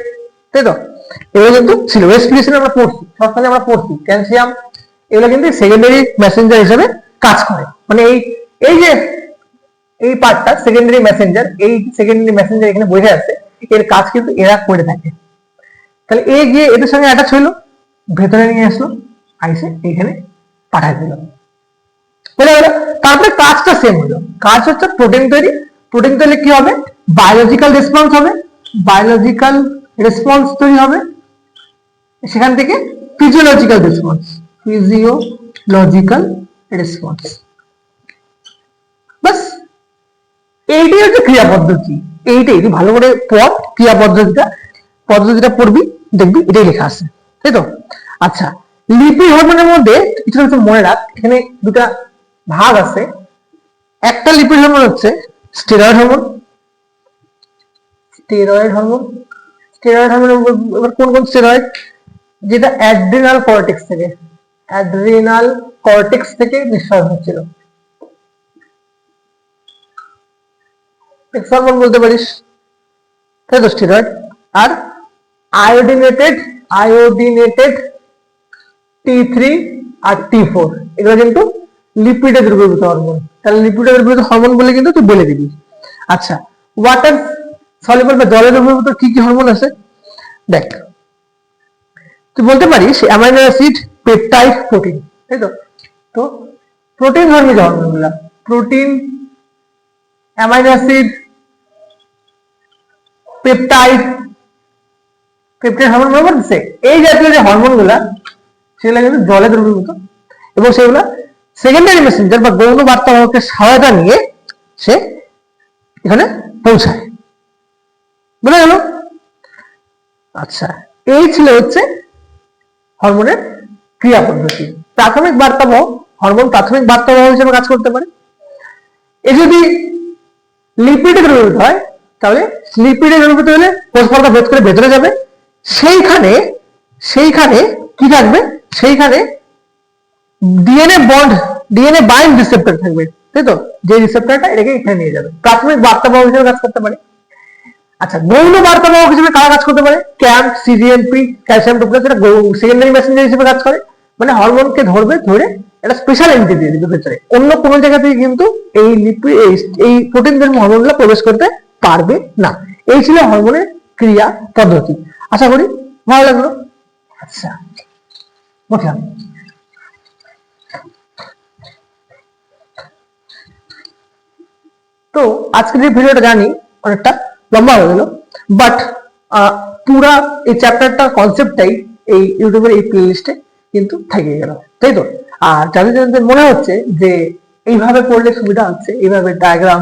তাই তো? এগুলো কিন্তু ছিল। রেসপিরেশন আমরা পড়ছি, সবসময় আমরা পড়ছি ক্যালসিয়াম, এগুলো কিন্তু সেকেন্ডারি মেসেঞ্জার হিসেবে কাজ করে। মানে এই যে এই পার্টটা সেকেন্ডারি মেসেঞ্জার, এই সেকেন্ডারি মেসেঞ্জার এখানে বোঝা যাচ্ছে, এর কাজ কিন্তু এরা করে থাকে। তাহলে এই গিয়ে এদের সঙ্গে অ্যাটাচ হইলো, ভেতরে নিয়ে আসলো, আইসে এখানে পাঠাই দিল, বুঝা গেল? তারপরে কাজটা সেম হলো। কাজ হচ্ছে প্রোটিন তৈরি। প্রোটিন তৈরি কি হবে? বায়োলজিক্যাল রেসপন্স হবে, বায়োলজিক্যাল রেসপন্স তৈরি হবে, সেখান থেকে ফিজিওলজিক্যাল রেসপন্স, ফিজিওলজিক্যাল রেসপন্স। বাস, এইটাই হচ্ছে ক্রিয়া পদ্ধতি। এইটাই ভালো করে পড়, ক্রিয়া পদ্ধতিটা পড়বি, দেখবি এটাই লেখা আছে, তাই তো? আচ্ছা, লিপিড হরমোনের মধ্যে কিছু কিছু মনে রাখ, এখানে দুটা ভাগ আছে। একটা লিপিড হরমোন হচ্ছে steroid hormone. Steroid hormone, steroid hormone এবার কোন কোন স্টেরয়েড? যেটা অ্যাড্রিনাল কর্টেক্স থেকে, অ্যাড্রিনাল কর্টেক্স থেকে নিঃসরণ হচ্ছিল, হরমোন বলতে পারিস, তাই তো? স্টেরয়েড। আর আয়োডিনেটেড, আয়োডিনেটেড T3 আর T4, এগুলো কিন্তু লিপিডে দ্রবীভূত হরমোন। তাহলে লিপিডে দ্রবীভূত হরমোন বলে কিন্তু তুই বলে দিবি। আচ্ছা, ওয়াটার সলিউবল বা জলে দ্রবীভূত কি কি হরমোন আছে দেখ, তুই বলতে পারিস অ্যামাইনো অ্যাসিড, পেপটাইড, প্রোটিন, তাই তো? তো প্রোটিন ধর্মী যে হরমোনগুলো, protein, amino acid, peptide, peptide hormone বলবো, এই জাতীয় যে হরমোনগুলা সেগুলো কিন্তু জলে দ্রবীভূত, এবং সেগুলো সেকেন্ডারি মেসেঞ্জার বা গৌণ বার্তাবাহকের সহায়তা নিয়ে সে এখানে পৌঁছায়, বুঝা গেল? আচ্ছা, এই ছিল হচ্ছে হরমোনের ক্রিয়া পদ্ধতি। প্রাথমিক বার্তাবহ, হরমোন প্রাথমিক বার্তাবহ হিসেবে কাজ করতে পারে। এ যদি লিপিডে দ্রবীভূত হয়, তাহলে লিপিডে দ্রবীভূত হলে কোষ পর্দা ভেদ করে ভেতরে যাবে, সেইখানে সেইখানে কি থাকবে? সেইখানে DNA bond, DNA bind receptor থাকবে, তাই তো? যে রিসেপ্টরটা এটাকে এখানে নিয়ে যাবে, প্রাথমিক বার্তাবহ হিসেবে কাজ করতে পারে। আচ্ছা, গৌণ বার্তাবাহক হিসেবে কারা কাজ করতে পারে? ক্যাম্প, সিজিএমপি, ক্যালসিয়াম টুকরা, যেটা সেকেন্ডারি মেসেঞ্জার হিসেবে কাজ করে। মানে হরমোনকে ধরবে, ধরে একটা স্পেশাল এন্ট্রি দিয়ে দিবে ভেতরে, অন্য কোনো জায়গা থেকে কিন্তু এই লিপিড, এই প্রোটিন ধর্মী হরমোনগুলো প্রবেশ করতে পারবে না। এই ছিল হরমোনের ক্রিয়া পদ্ধতি। আশা করি ভালো লাগলো। আচ্ছা, বুঝলাম। তো আজকের যে ভিডিওটা জানি অনেকটা লম্বা হয়ে গেল, বাট পুরা এই চ্যাপ্টারটা কনসেপ্টটাই এই ইউটিউবের এই প্লেলিস্টে কিন্তু থেকে গেল, তাই তো? আর যাদের যাদের মনে হচ্ছে যে এইভাবে পড়লে সুবিধা হচ্ছে, এইভাবে ডায়াগ্রাম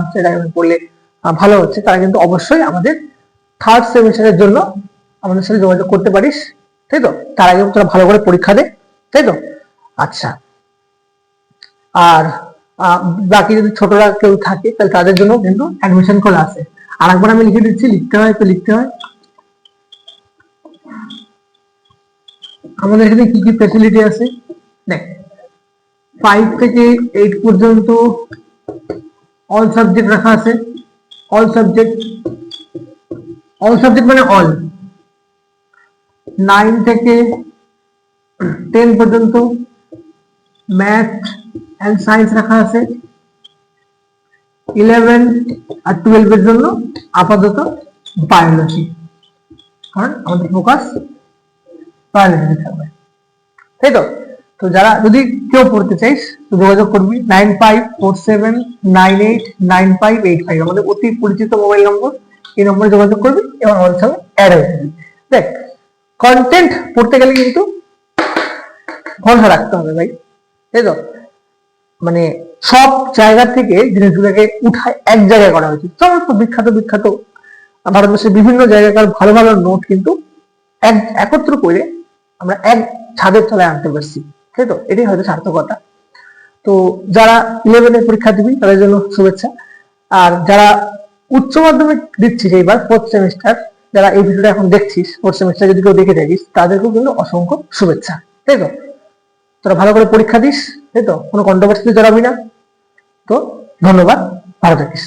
পড়লে ভালো হচ্ছে, তারা কিন্তু অবশ্যই আমাদের থার্ড সেমিস্টারের জন্য আমাদের সাথে যোগাযোগ করতে পারিস, তাই তো? তার আগে তোরা ভালো করে পরীক্ষা দে, তাই তো? আচ্ছা, আর বাকি যদি ছোটরা কেউ থাকে তাহলে তাদের জন্য কিন্তু অ্যাডমিশন খোলা আছে। আর একবার আমি লিখে দিচ্ছি, লিখতে হয় তো লিখতে হয়। আমাদের এখানে কি কি ফ্যাসিলিটি আছে দেখ, 5 থেকে 8 পর্যন্ত অল সাবজেক্ট রাখা আছে। অল সাবজেক্ট, অল সাবজেক্ট মানে অল। 9 থেকে 10 পর্যন্ত ম্যাথ এন্ড সায়েন্স রাখা আছে। 11 আর 12 এর জন্য আপাতত বায়োলজি, কারণ আমাদের ফোকাস বায়োলজি থাকবে, তাই তো? তো যারা যদি কেউ পড়তে চাইস তো যোগাযোগ করবি 9547989585, আমাদের অতি পরিচিত মোবাইল নম্বর। এই নম্বরে যোগাযোগ করবি এবং আমাদের সঙ্গে অ্যাড হয়ে যাবি। দেখ, কন্টেন্ট পড়তে গেলে কিন্তু ভরসা রাখতে হবে ভাই, তাই তো? মানে সব জায়গা থেকে জিনিসগুলোকে উঠায় এক জায়গায় করা হয়েছে। সমস্ত বিখ্যাত বিখ্যাত ভারতবর্ষের বিভিন্ন জায়গাকার ভালো ভালো নোট কিন্তু একত্র করে আমরা এক ছাদের তলায় আনতে পারছি, তাই তো? এটাই হয়তো সার্থকতা। তো যারা 11 এর পরীক্ষা দিবি তাদের জন্য শুভেচ্ছা। আর যারা উচ্চ মাধ্যমিক দিচ্ছিস এইবার 4th সেমিস্টার, যারা এই ভিডিওটা এখন দেখছিস 4th সেমিস্টার যদি কেউ দেখে থাকিস, তাদেরকেও কিন্তু অসংখ্য শুভেচ্ছা, তাই তো? তোরা ভালো করে পরীক্ষা দিস, তাই তো? কোনো কন্ট্রোভার্সিতে জড়াবি না। তো ধন্যবাদ, ভালো থাকিস।